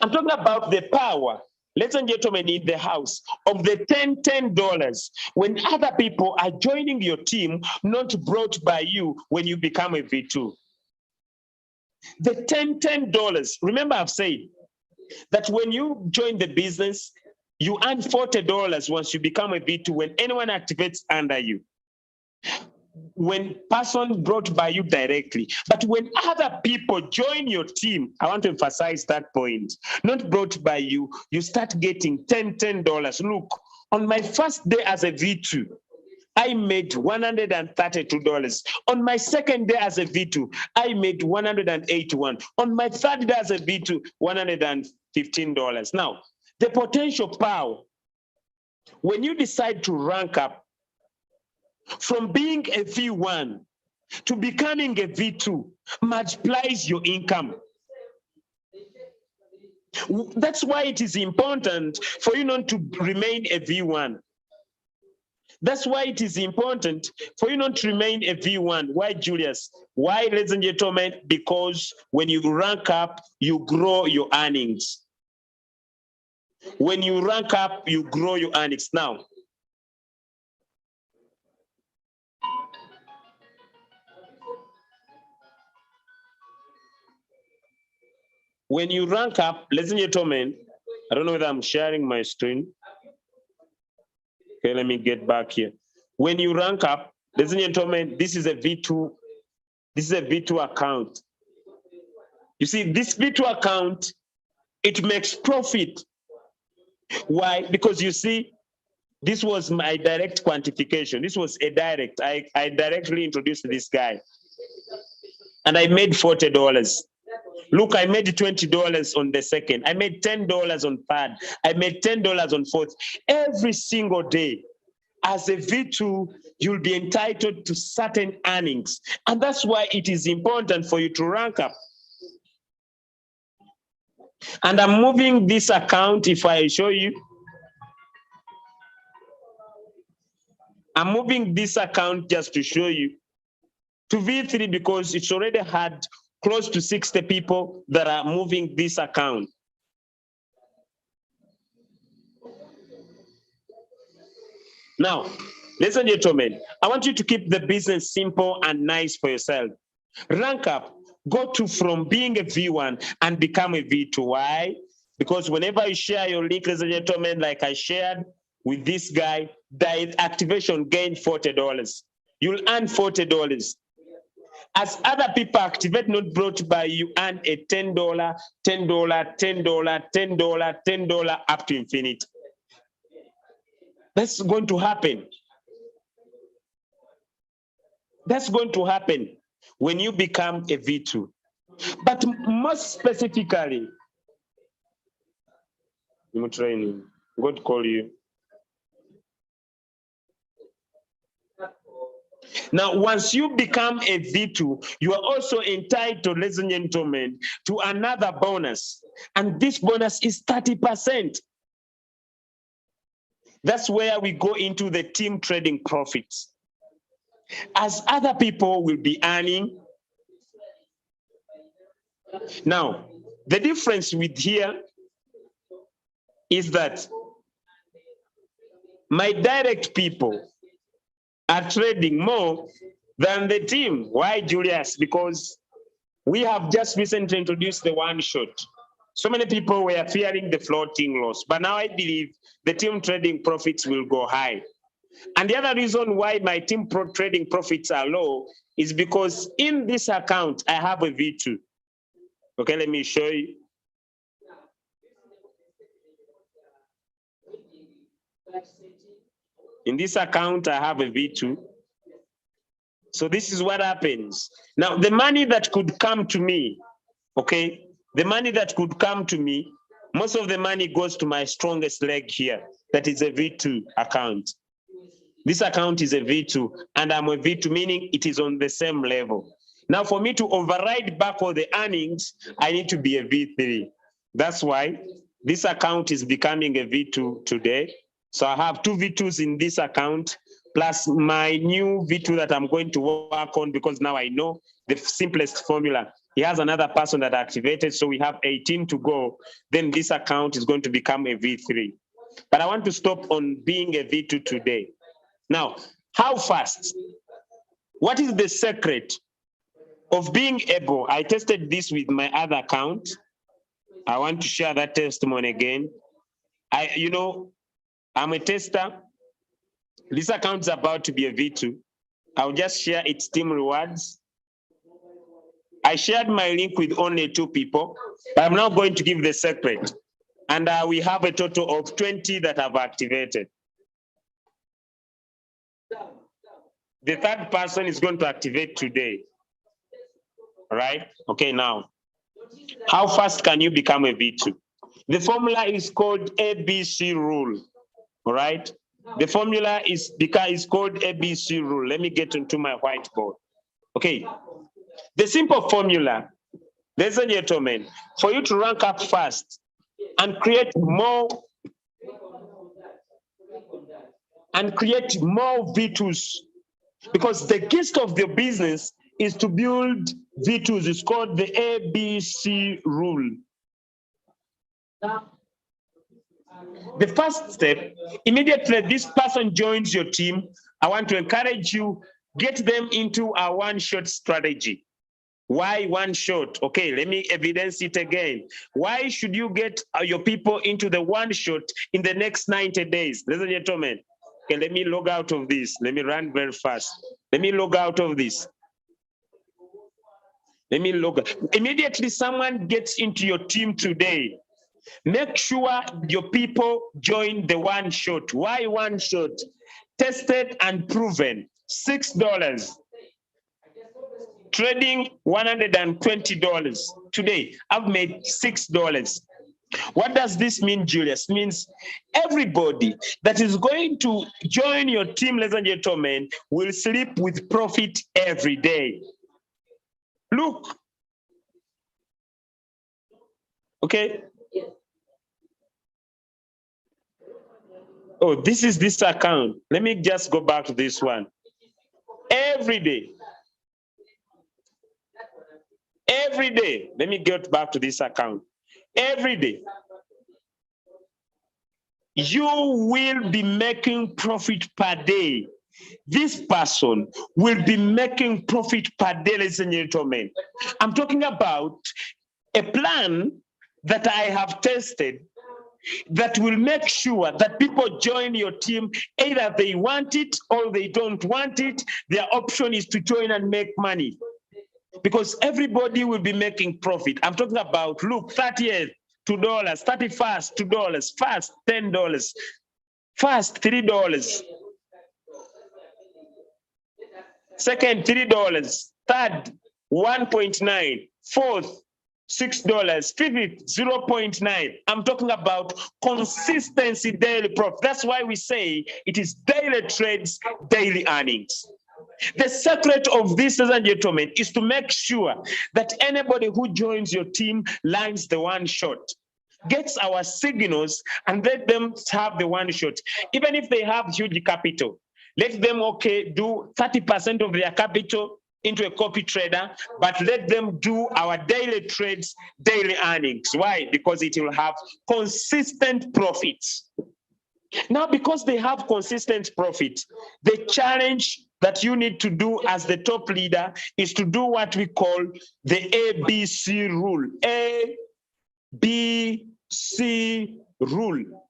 I'm talking about the power, ladies and gentlemen, in the house of the $10 when other people are joining your team, not brought by you when you become a V2. The $10. Remember, I've said that when you join the business, you earn $40 once you become a V2 when anyone activates under you. When person brought by you directly, but when other people join your team, I want to emphasize that point, not brought by you, you start getting $10. Look, on my first day as a V2, I made $132. On my second day as a V2, I made $181. On my third day as a V2, $115. Now, the potential power, when you decide to rank up from being a V1 to becoming a V2, multiplies your income. That's why it is important for you not to remain a V1. That's why it is important for you not to remain a V1. Why, Julius? Why, ladies and gentlemen? Because when you rank up, you grow your earnings. When you rank up, you grow your earnings. Now, when you rank up, ladies and gentlemen, I don't know whether I'm sharing my screen. Okay, let me get back here. When you rank up, ladies and gentlemen, this is a V2. This is a V2 account. You see, this V2 account, it makes profit. Why? Because you see, this was my direct quantification. This was a direct. I directly introduced this guy. And I made $40. Look, I made $20 on the second. I made $10 on third. I made $10 on fourth. Every single day, as a V2, you'll be entitled to certain earnings. And that's why it is important for you to rank up. And I'm moving this account, if I show you. I'm moving this account just to show you to V3 because it's already had close to 60 people that are moving this account. Now, ladies and gentlemen, I want you to keep the business simple and nice for yourself. Rank up, go to from being a V1 and become a V2. Why? Because whenever you share your link, ladies and gentlemen, like I shared with this guy, the activation gained $40. You'll earn $40. As other people activate not brought by you, earn a $10, $10, $10, $10, $10 up to infinity. That's going to happen. That's going to happen when you become a V2. But most specifically, I'm training. God call you. Now, once you become a V2, you are also entitled, ladies and gentlemen, to another bonus. And this bonus is 30%. That's where we go into the team trading profits. As other people will be earning. Now, the difference with here is that my direct people are trading more than the team. Why, Julius? Because we have just recently introduced the one shot. So many people were fearing the floating loss, but now I believe the team trading profits will go high. And the other reason why my team trading profits are low is because in this account, I have a V2. Okay, let me show you. In this account, I have a V2. So this is what happens. Now, the money that could come to me, okay, the money that could come to me, most of the money goes to my strongest leg here. That is a V2 account. This account is a V2, and I'm a V2, meaning it is on the same level. Now, for me to override back all the earnings, I need to be a V3. That's why this account is becoming a V2 today. So I have two V2s in this account, plus my new V2 that I'm going to work on, because now I know the simplest formula. He has another person that activated, so we have 18 to go. Then this account is going to become a V3. But I want to stop on being a V2 today. Now, how fast? What is the secret of being able? I tested this with my other account. I want to share that testimony again. I'm a tester. This account is about to be a V2. I'll just share its team rewards. I shared my link with only 2 people, but I'm now going to give the secret. And we have a total of 20 that have activated. The third person is going to activate today. All right? Okay, now, how fast can you become a V2? The formula is called ABC rule. All right? The formula is called ABC rule. Let me get into my whiteboard. Okay. The simple formula, ladies and gentlemen, for you to rank up fast and create more V2s, because the gist of the business is to build V2s. It's called the ABC rule. The first step, immediately this person joins your team, I want to encourage you, get them into a one-shot strategy. Why one shot? Okay, let me evidence it again. Why should you get your people into the one shot in the next 90 days? Ladies and gentlemen, okay, let me log out of this. Let me run very fast. Let me log out of this. Let me log out. Immediately someone gets into your team today, make sure your people join the one shot. Why one shot? Tested and proven. $6. Trading $120. Today, I've made $6. What does this mean, Julius? It means everybody that is going to join your team, ladies and gentlemen, will sleep with profit every day. Look. Okay. Oh, this is this account. Let me just go back to this one. Every day. Every day, let me get back to this account. Every day, you will be making profit per day. This person will be making profit per day, ladies and gentlemen. I'm talking about a plan that I have tested that will make sure that people join your team, either they want it or they don't want it. Their option is to join and make money, because everybody will be making profit. I'm talking about, look, 30th, $2, 31st, $2, first, $10, first, $3, second, $3, third, 1.9, fourth, $6, fifth, 0.9. I'm talking about consistency daily profit. That's why we say it is daily trades, daily earnings. The secret of this, ladies and gentlemen, is to make sure that anybody who joins your team lands the one shot, gets our signals, and let them have the one shot. Even if they have huge capital, let them, okay, do 30% of their capital into a copy trader, but let them do our daily trades, daily earnings. Why? Because it will have consistent profits. Now, because they have consistent profit, the challenge that you need to do as the top leader is to do what we call the ABC rule. ABC rule.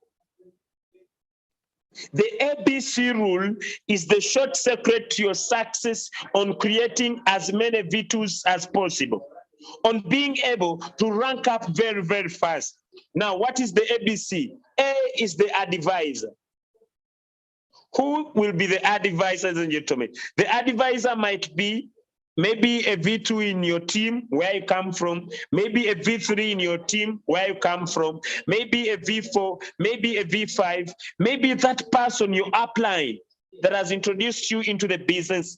The ABC rule is the short secret to your success on creating as many V2s as possible, on being able to rank up very, very fast. Now, what is the ABC? A is the advisor. Who will be the advisor, ladies and gentlemen? The advisor might be maybe a V2 in your team, where you come from, maybe a V3 in your team, where you come from, maybe a V4, maybe a V5, maybe that person you upline that has introduced you into the business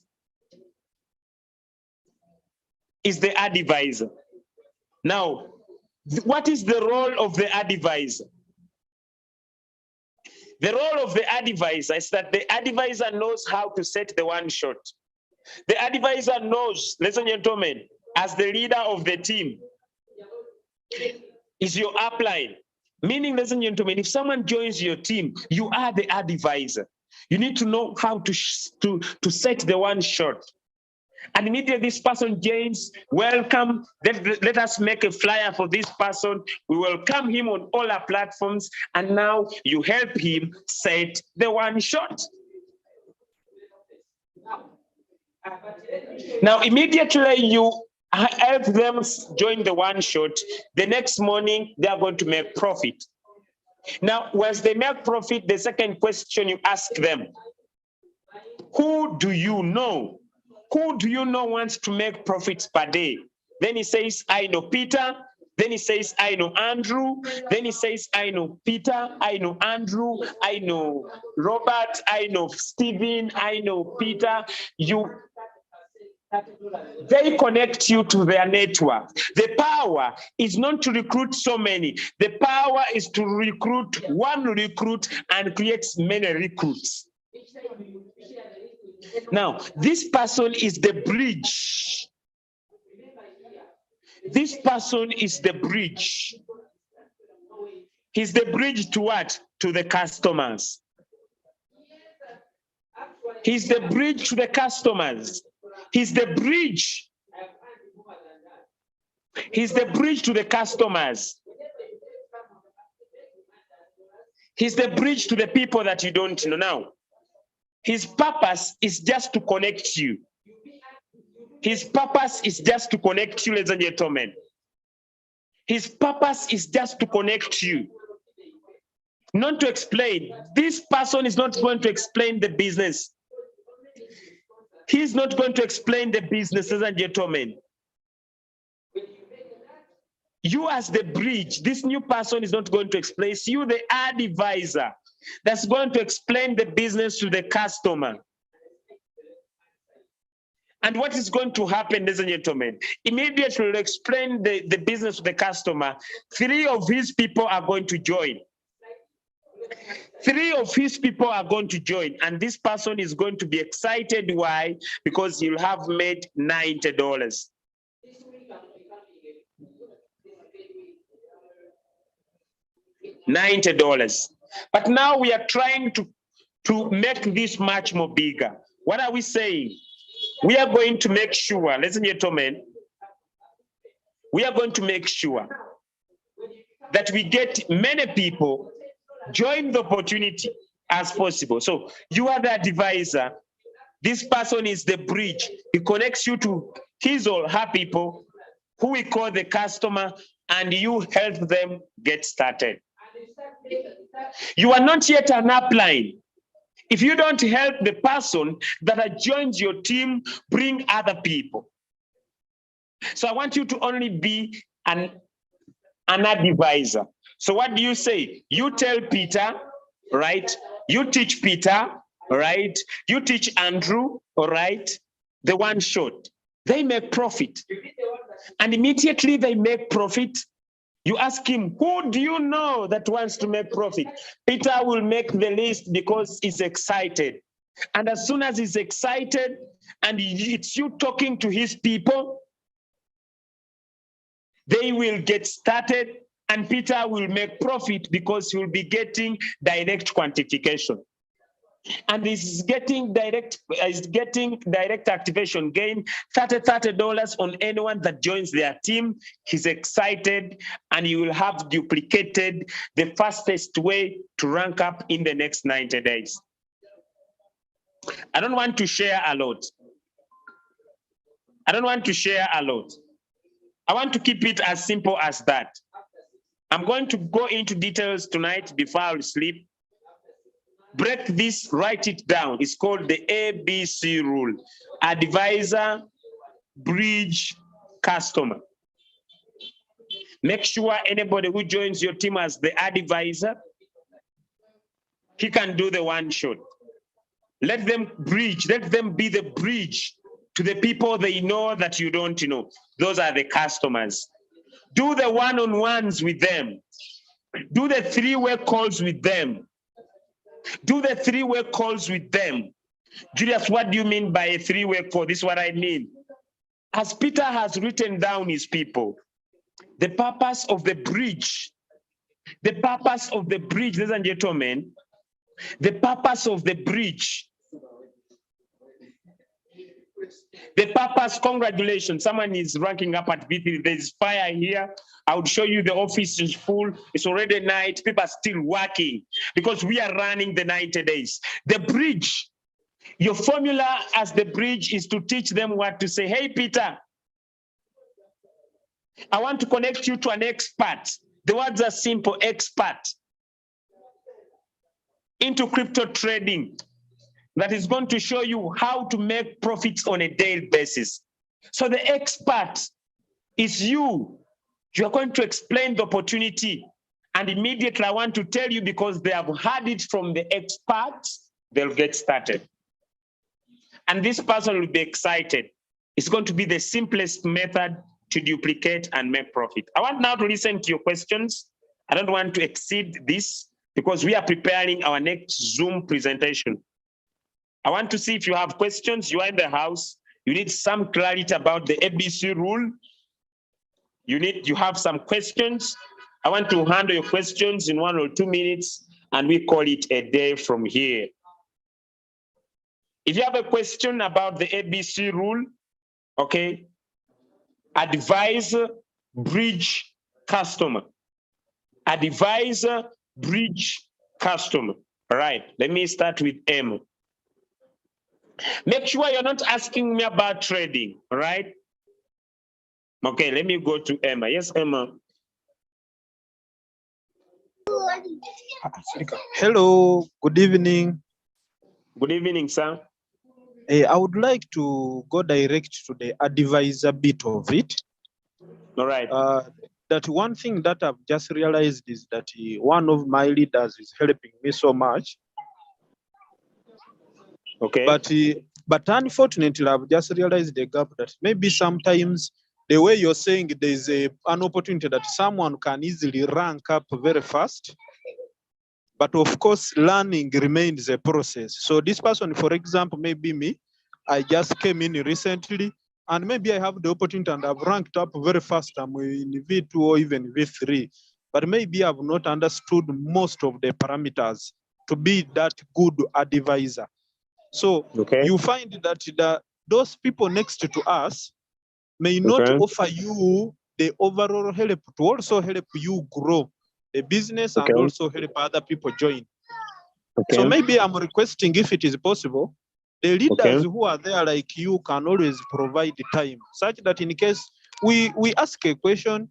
is the advisor. Now, what is the role of the advisor? The role of the advisor is that the advisor knows how to set the one shot. The advisor knows, ladies and gentlemen, as the leader of the team, is your upline. Meaning, ladies and gentlemen, if someone joins your team, you are the advisor. You need to know how to set the one shot. And immediately this person joins, welcome. Let us make a flyer for this person. We welcome him on all our platforms. And now you help him set the one shot. Now, immediately you help them join the one shot. The next morning, they are going to make profit. Now, once they make profit, the second question you ask them, who do you know? Who do you know wants to make profits per day? Then he says, I know Peter. Then he says, I know Andrew. Then he says, I know Peter. I know Andrew. I know Robert. I know Stephen. I know Peter. They connect you to their network. The power is not to recruit so many. The power is to recruit one recruit and create many recruits. Now, this person is the bridge. This person is the bridge. He's the bridge to what? To the customers. He's the bridge to the customers. He's the bridge. He's the bridge to the customers. He's the bridge to the people that you don't know now. His purpose is just to connect you. His purpose is just to connect you, ladies and gentlemen. His purpose is just to connect you. Not to explain. This person is not going to explain the business. He's not going to explain the business, ladies and gentlemen. You as the bridge, this new person is not going to explain. It's you, the advisor, that's going to explain the business to the customer. And what is going to happen, ladies and gentlemen? Immediately we'll explain the business to the customer. 3 of his people are going to join. 3 of his people are going to join, and this person is going to be excited. Why? Because you'll have made $90. $90. But now we are trying to make this much more bigger. What are we saying? We are going to make sure, ladies and gentlemen, we are going to make sure that we get many people join the opportunity as possible. So you are the advisor. This person is the bridge. He connects you to his or her people, who we call the customer, and you help them get started. You are not yet an upline. If you don't help the person that joins your team, bring other people. So I want you to only be an advisor. So what do you say? You tell Peter, right? You teach Peter, right? You teach Andrew, all right? The one shot. They make profit. And immediately they make profit. You ask him, who do you know that wants to make profit? Peter will make the list because he's excited. And as soon as he's excited and it's you talking to his people, they will get started and Peter will make profit because he will be getting direct quantification. And he's getting direct activation gain, $30 on anyone that joins their team. He's excited and he will have duplicated the fastest way to rank up in the next 90 days. I don't want to share a lot. I don't want to share a lot. I want to keep it as simple as that. I'm going to go into details tonight before I sleep. Break this, write it down. It's called the ABC rule. Advisor, bridge, customer. Make sure anybody who joins your team as the advisor, he can do the one shot. Let them bridge, let them be the bridge to the people they know that you don't know. Those are the customers. Do the one-on-ones with them. Do the 3-way calls with them. Do the three-way calls with them. Julius, what do you mean by a three-way call? This is what I mean. As Peter has written down his people, the purpose of the bridge, ladies and gentlemen, the purpose of the bridge, congratulations, someone is ranking up at V3. There's fire here. I would show you the office is full. It's already night. People are still working because we are running the 90 days. The bridge, your formula as the bridge is to teach them what to say. Hey, Peter, I want to connect you to an expert. The words are simple, expert into crypto trading that is going to show you how to make profits on a daily basis. So the expert is you. You are going to explain the opportunity. And immediately I want to tell you, because they have heard it from the experts, they'll get started. And this person will be excited. It's going to be the simplest method to duplicate and make profit. I want now to listen to your questions. I don't want to exceed this because we are preparing our next Zoom presentation. I want to see if you have questions. You are in the house. You need some clarity about the ABC rule. You have some questions. I want to handle your questions in 1 or 2 minutes, and we call it a day from here. If you have a question about the ABC rule, okay, advisor, bridge, customer. Advisor, bridge, customer. All right, let me start with Emma. Make sure you're not asking me about trading, all right? Okay, let me go to Emma. Yes, Emma. Hello, good evening. Good evening, sir. I would like to go direct to the advisor bit of it. All right. That one thing that I've just realized is that one of my leaders is helping me so much. Okay. But unfortunately, I've just realized the gap that maybe sometimes the way you're saying there's an opportunity that someone can easily rank up very fast. But of course, learning remains a process. So this person, for example, maybe me, I just came in recently, and maybe I have the opportunity and I've ranked up very fast. I'm in V2 or even V3, but maybe I've not understood most of the parameters to be that good advisor. So you find that those people next to us may not offer you the overall help to also help you grow the business and also help other people join. So maybe I'm requesting, if it is possible, the leaders who are there like you can always provide the time such that in case we ask a question,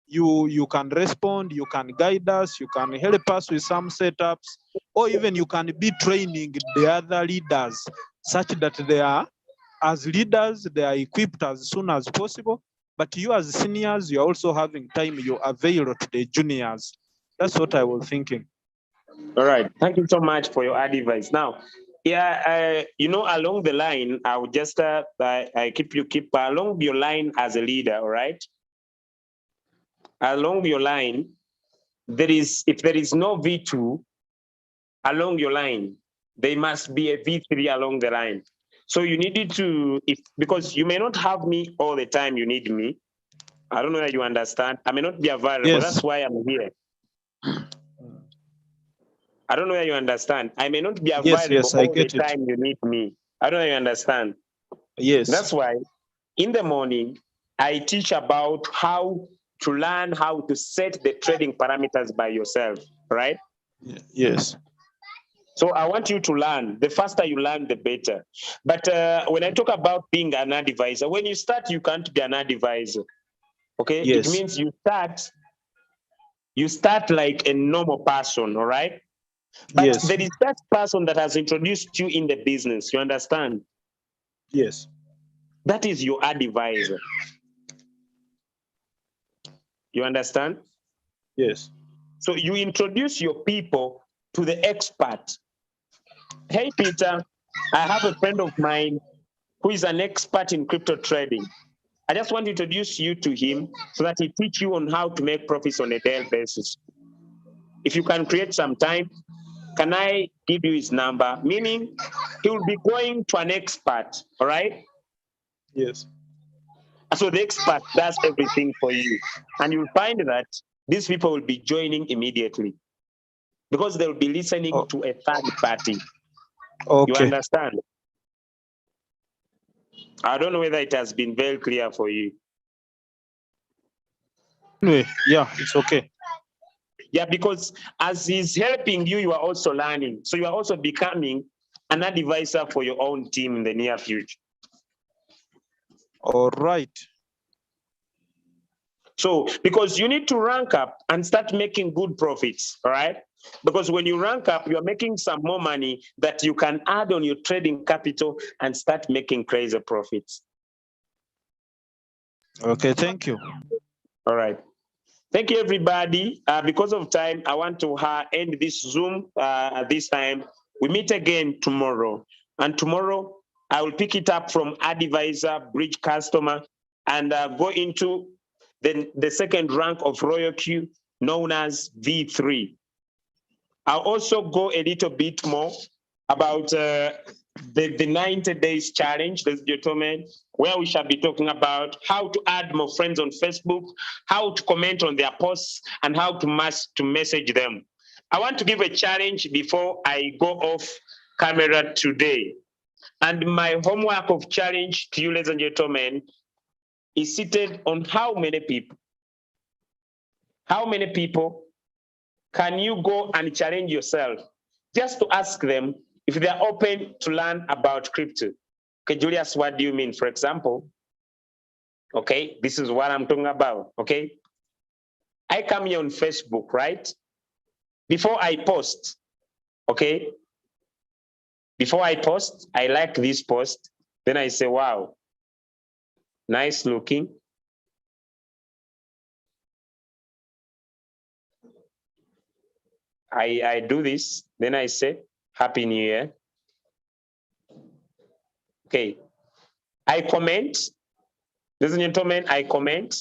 you can respond, you can guide us, you can help us with some setups, or even you can be training the other leaders such that they are, as leaders, they are equipped as soon as possible. But you as seniors, you're also having time you avail to the juniors. That's what I was thinking. All right. Thank you so much for your advice. Now, yeah, along the line, I would just I keep along your line as a leader. All right. Along your line, if there is no V2 along your line, there must be a V3 along the line. So you needed to, because you may not have me all the time. You need me. I don't know that you understand. I may not be available. Yes. That's why I'm here. I don't know that you understand. I may not be available all the time you need me. I don't know that you understand. Yes. That's why in the morning, I teach about how to learn how to set the trading parameters by yourself, right? Yes. So I want you to learn. The faster you learn, the better. But when I talk about being an advisor, when you start, you can't be an advisor. Okay? Yes. It means you start like a normal person, all right? But yes. There is that person that has introduced you in the business. You understand? Yes. That is your advisor. You understand? Yes. So you introduce your people to the expert. Hey, Peter, I have a friend of mine who is an expert in crypto trading. I just want to introduce you to him so that he teach you on how to make profits on a daily basis. If you can create some time, can I give you his number? Meaning he will be going to an expert, all right? Yes. So the expert does everything for you. And you'll find that these people will be joining immediately because they'll be listening to a third party. Okay. You understand? I don't know whether it has been very clear for you. Anyway, yeah, it's okay. Yeah, because as he's helping you, you are also learning. So you are also becoming an advisor for your own team in the near future. All right. So, because you need to rank up and start making good profits, all right? Because when you rank up, you're making some more money that you can add on your trading capital and start making crazy profits. Okay, thank you. All right. Thank you, everybody. Because of time, I want to end this Zoom at this time. We meet again tomorrow. And tomorrow, I will pick it up from advisor, bridge customer, and go into the second rank of Royal Q, known as V3. I'll also go a little bit more about the 90 days challenge, ladies and gentlemen, where we shall be talking about how to add more friends on Facebook, how to comment on their posts, and how to message them. I want to give a challenge before I go off camera today. And my homework of challenge to you, ladies and gentlemen, is seated on how many people can you go and challenge yourself just to ask them if they're open to learn about crypto. Okay, Julius, what do you mean? For example, okay, this is what I'm talking about, okay? I come here on Facebook, right? Before I post, okay? Before I post, I like this post. Then I say, wow, nice looking. I do this, then I say, Happy New Year. Okay, I comment. Ladies and gentlemen, I comment.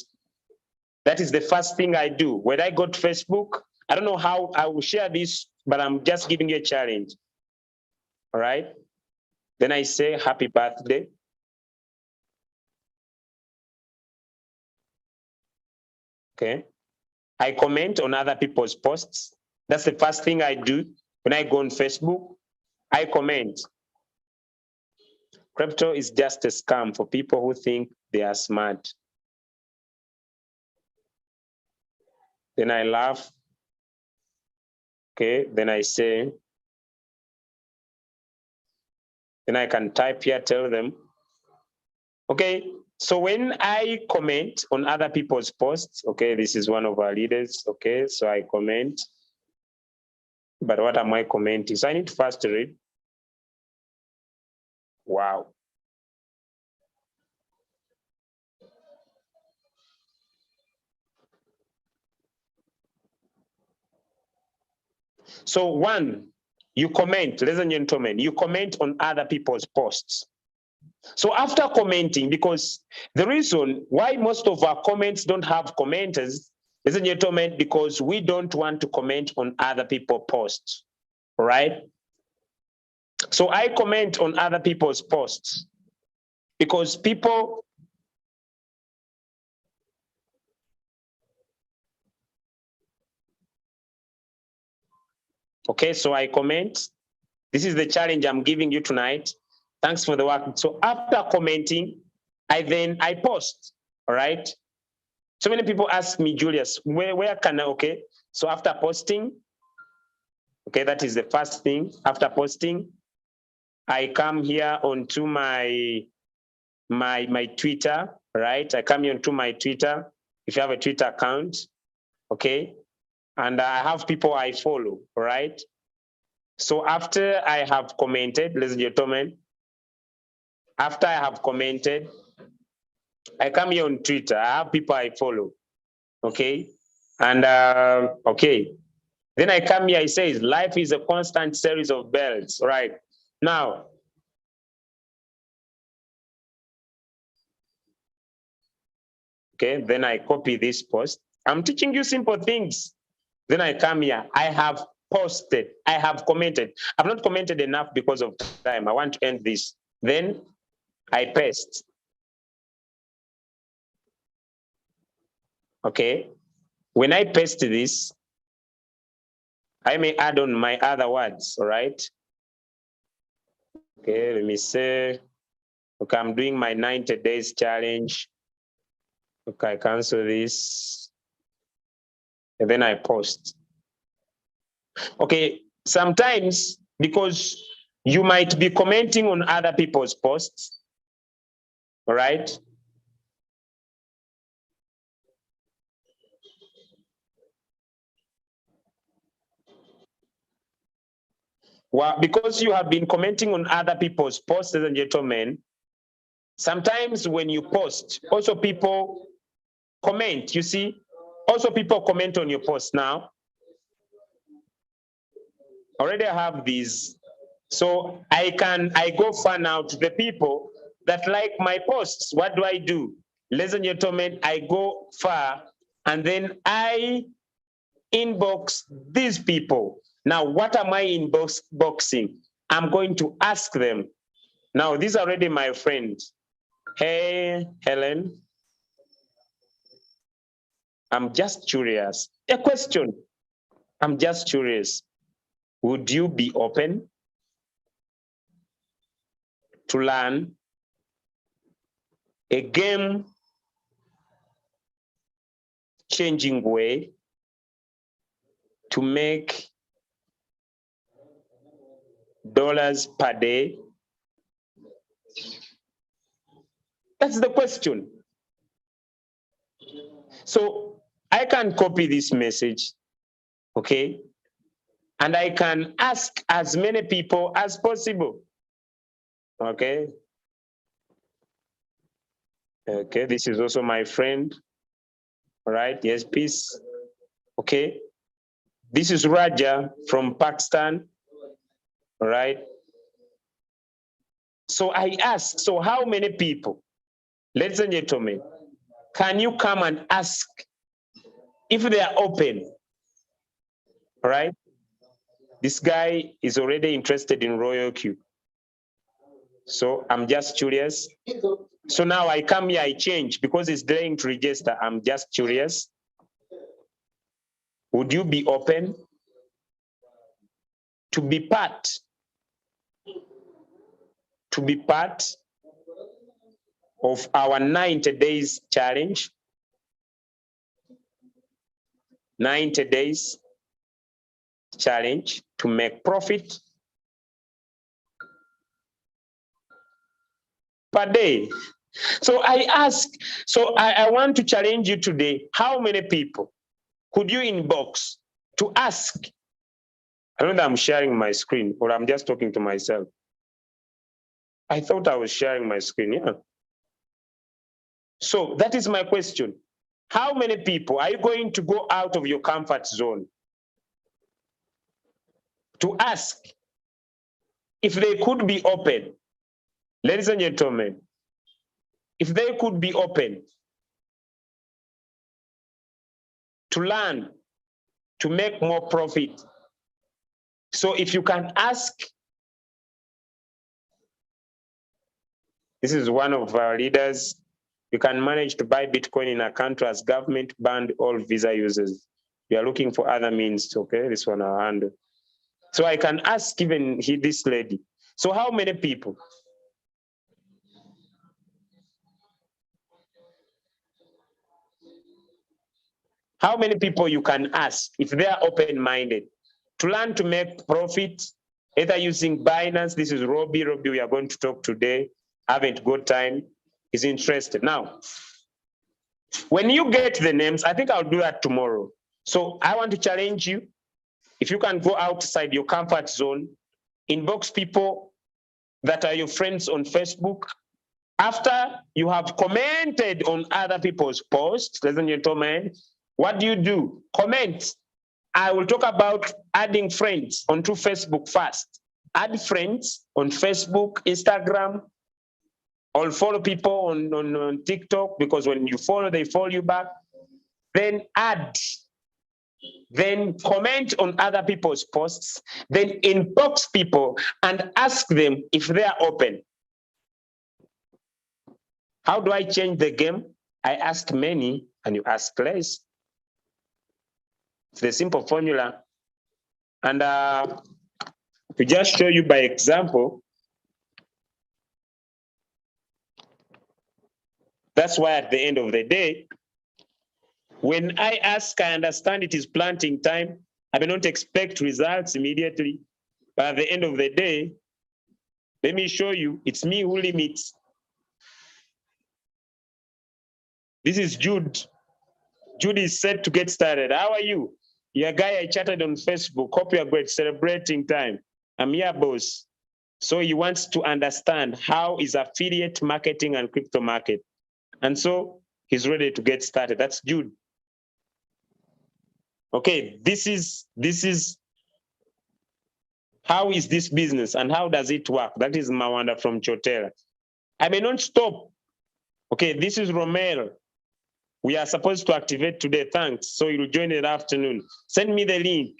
That is the first thing I do. When I go to Facebook, I don't know how I will share this, but I'm just giving you a challenge. All right? Then I say, happy birthday. Okay. I comment on other people's posts. That's the first thing I do. When I go on Facebook, I comment. Crypto is just a scam for people who think they are smart. Then I laugh. Okay, then I say, then I can type here, tell them. Okay, so when I comment on other people's posts, okay, this is one of our leaders, okay, so I comment. But what am I commenting? So I need to first read. Wow. So one, you comment, ladies and gentlemen, you comment on other people's posts. So after commenting, because the reason why most of our comments don't have commenters, ladies and gentlemen, because we don't want to comment on other people's posts, right? So I comment on other people's posts because people, okay, so I comment. This is the challenge I'm giving you tonight. Thanks for the work. So after commenting, I post, all right? So many people ask me, Julius, where can I, okay? So after posting, okay, that is the first thing. After posting, I come here onto my Twitter, right? I come here onto my Twitter, if you have a Twitter account, okay? And I have people I follow, right? So after I have commented, ladies and gentlemen, after I have commented, I come here on Twitter. I have people I follow, okay? And okay, then I come here. It says life is a constant series of bells, right? Now, okay, then I copy this post. I'm teaching you simple things. Then I come here. I have posted. I have commented. I've not commented enough because of time. I want to end this. Then I paste. Okay. When I paste this, I may add on my other words, all right? Okay, let me say, okay, I'm doing my 90 days challenge. Okay, I cancel this. And then I post. Okay, sometimes because you might be commenting on other people's posts, all right? Well, because you have been commenting on other people's posts, ladies and gentlemen, sometimes when you post, also people comment, you see? Also people comment on your post now. Already I have these. So I go far now to the people that like my posts. What do? Ladies and gentlemen, I go far and then I inbox these people. Now, what am I inboxing? I'm going to ask them. Now, these are already my friends. Hey, Helen. I'm just curious. A question. I'm just curious. Would you be open to learn a game-changing way to make dollars per day? That's the question. So I can copy this message, okay? And I can ask as many people as possible, okay? Okay, this is also my friend, all right? Yes, peace, okay? This is Raja from Pakistan, all right? So I ask, so how many people, ladies and gentlemen, can you come and ask if they are open, all right? This guy is already interested in Royal Q. So I'm just curious. So now I come here, I change because it's delaying to register. I'm just curious. Would you be open to be part of our 90 days challenge? 90 days challenge to make profit per day. So I ask, so I want to challenge you today. How many people could you inbox to ask? I don't know that I'm sharing my screen or I'm just talking to myself. I thought I was sharing my screen, yeah. So that is my question. How many people are you going to go out of your comfort zone to ask if they could be open? Ladies and gentlemen, if they could be open to learn, to make more profit. So if you can ask, this is one of our leaders, you can manage to buy Bitcoin in a country as government banned all Visa users. We are looking for other means, okay? This one I'll handle. So I can ask even this lady. So how many people? How many people you can ask if they are open-minded to learn to make profit, either using Binance? This is Robbie. Robbie, we are going to talk today. Haven't got time. Is interested. Now, when you get the names, I think I'll do that tomorrow. So I want to challenge you. If you can go outside your comfort zone, inbox people that are your friends on Facebook. After you have commented on other people's posts, ladies and gentlemen, what do? Comment. I will talk about adding friends onto Facebook first. Add friends on Facebook, Instagram, or follow people on TikTok, because when you follow, they follow you back. Then add then comment on other people's posts, then inbox people and ask them if they are open. How do I change the game? I ask many and you ask less. It's the simple formula. And to just show you by example, that's why at the end of the day, when I ask, I understand it is planting time. I may not expect results immediately, but at the end of the day, let me show you, it's me who limits. This is Jude. Jude is set to get started. How are you? You're a guy I chatted on Facebook. Hope you're great, celebrating time. I'm your boss. So he wants to understand how is affiliate marketing and crypto market. And so he's ready to get started. That's Jude. Okay, this is how is this business and how does it work? That is Mawanda from Chotera. I may not stop. Okay, this is Romero. We are supposed to activate today. Thanks. So you'll join in the afternoon. Send me the link.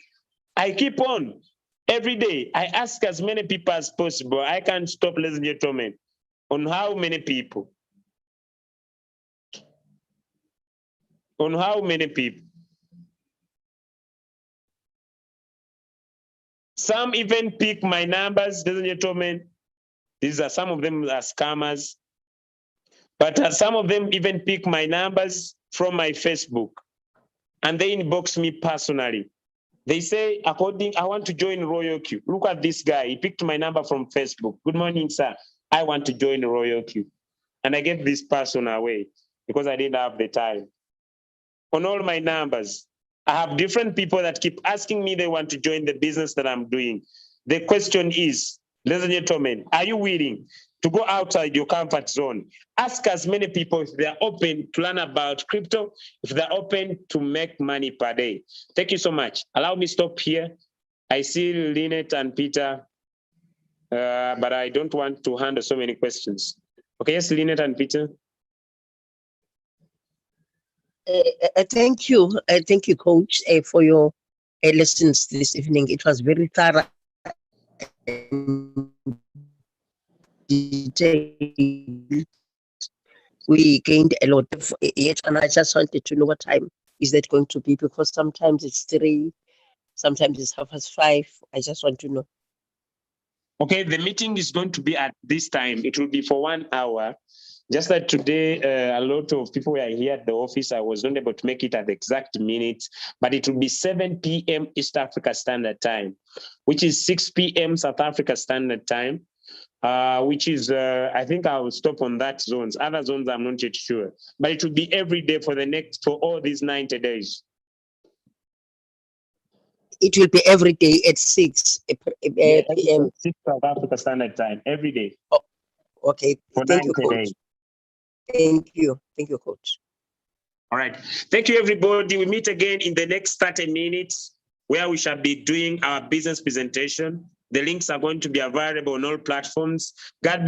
I keep on every day. I ask as many people as possible. I can't stop, ladies and gentlemen. On how many people? On how many people? Some even pick my numbers, ladies and gentlemen. These are some of them are scammers. But some of them even pick my numbers from my Facebook and they inbox me personally. They say, I want to join Royal Q. Look at this guy. He picked my number from Facebook. Good morning, sir. I want to join Royal Q. And I gave this person away because I didn't have the time. On all my numbers, I have different people that keep asking me they want to join the business that I'm doing. The question is, ladies and gentlemen, are you willing to go outside your comfort zone? Ask as many people if they're open to learn about crypto, if they're open to make money per day. Thank you so much. Allow me stop here. I see Lynette and Peter, but I don't want to handle so many questions. Okay, yes, Lynette and Peter. Thank you, Coach, for your lessons this evening. It was very thorough. Detailed. We gained a lot of it, and I just wanted to know what time is that going to be, because sometimes it's 3, sometimes it's 5:30. I just want to know. Okay, the meeting is going to be at this time. It will be for 1 hour. Just that today, a lot of people were here at the office. I was not able to make it at the exact minute, but it will be 7 p.m. East Africa Standard Time, which is 6 p.m. South Africa Standard Time, which is, I think I will stop on that zones. Other zones, I'm not yet sure. But it will be every day for all these 90 days. It will be every day at 6 p.m. 6 South Africa Standard Time, every day. Oh, okay, thank you, Coach. Days. Thank you, Coach. All right, thank you, everybody. We meet again in the next 30 minutes where we shall be doing our business presentation. The links are going to be available on all platforms. God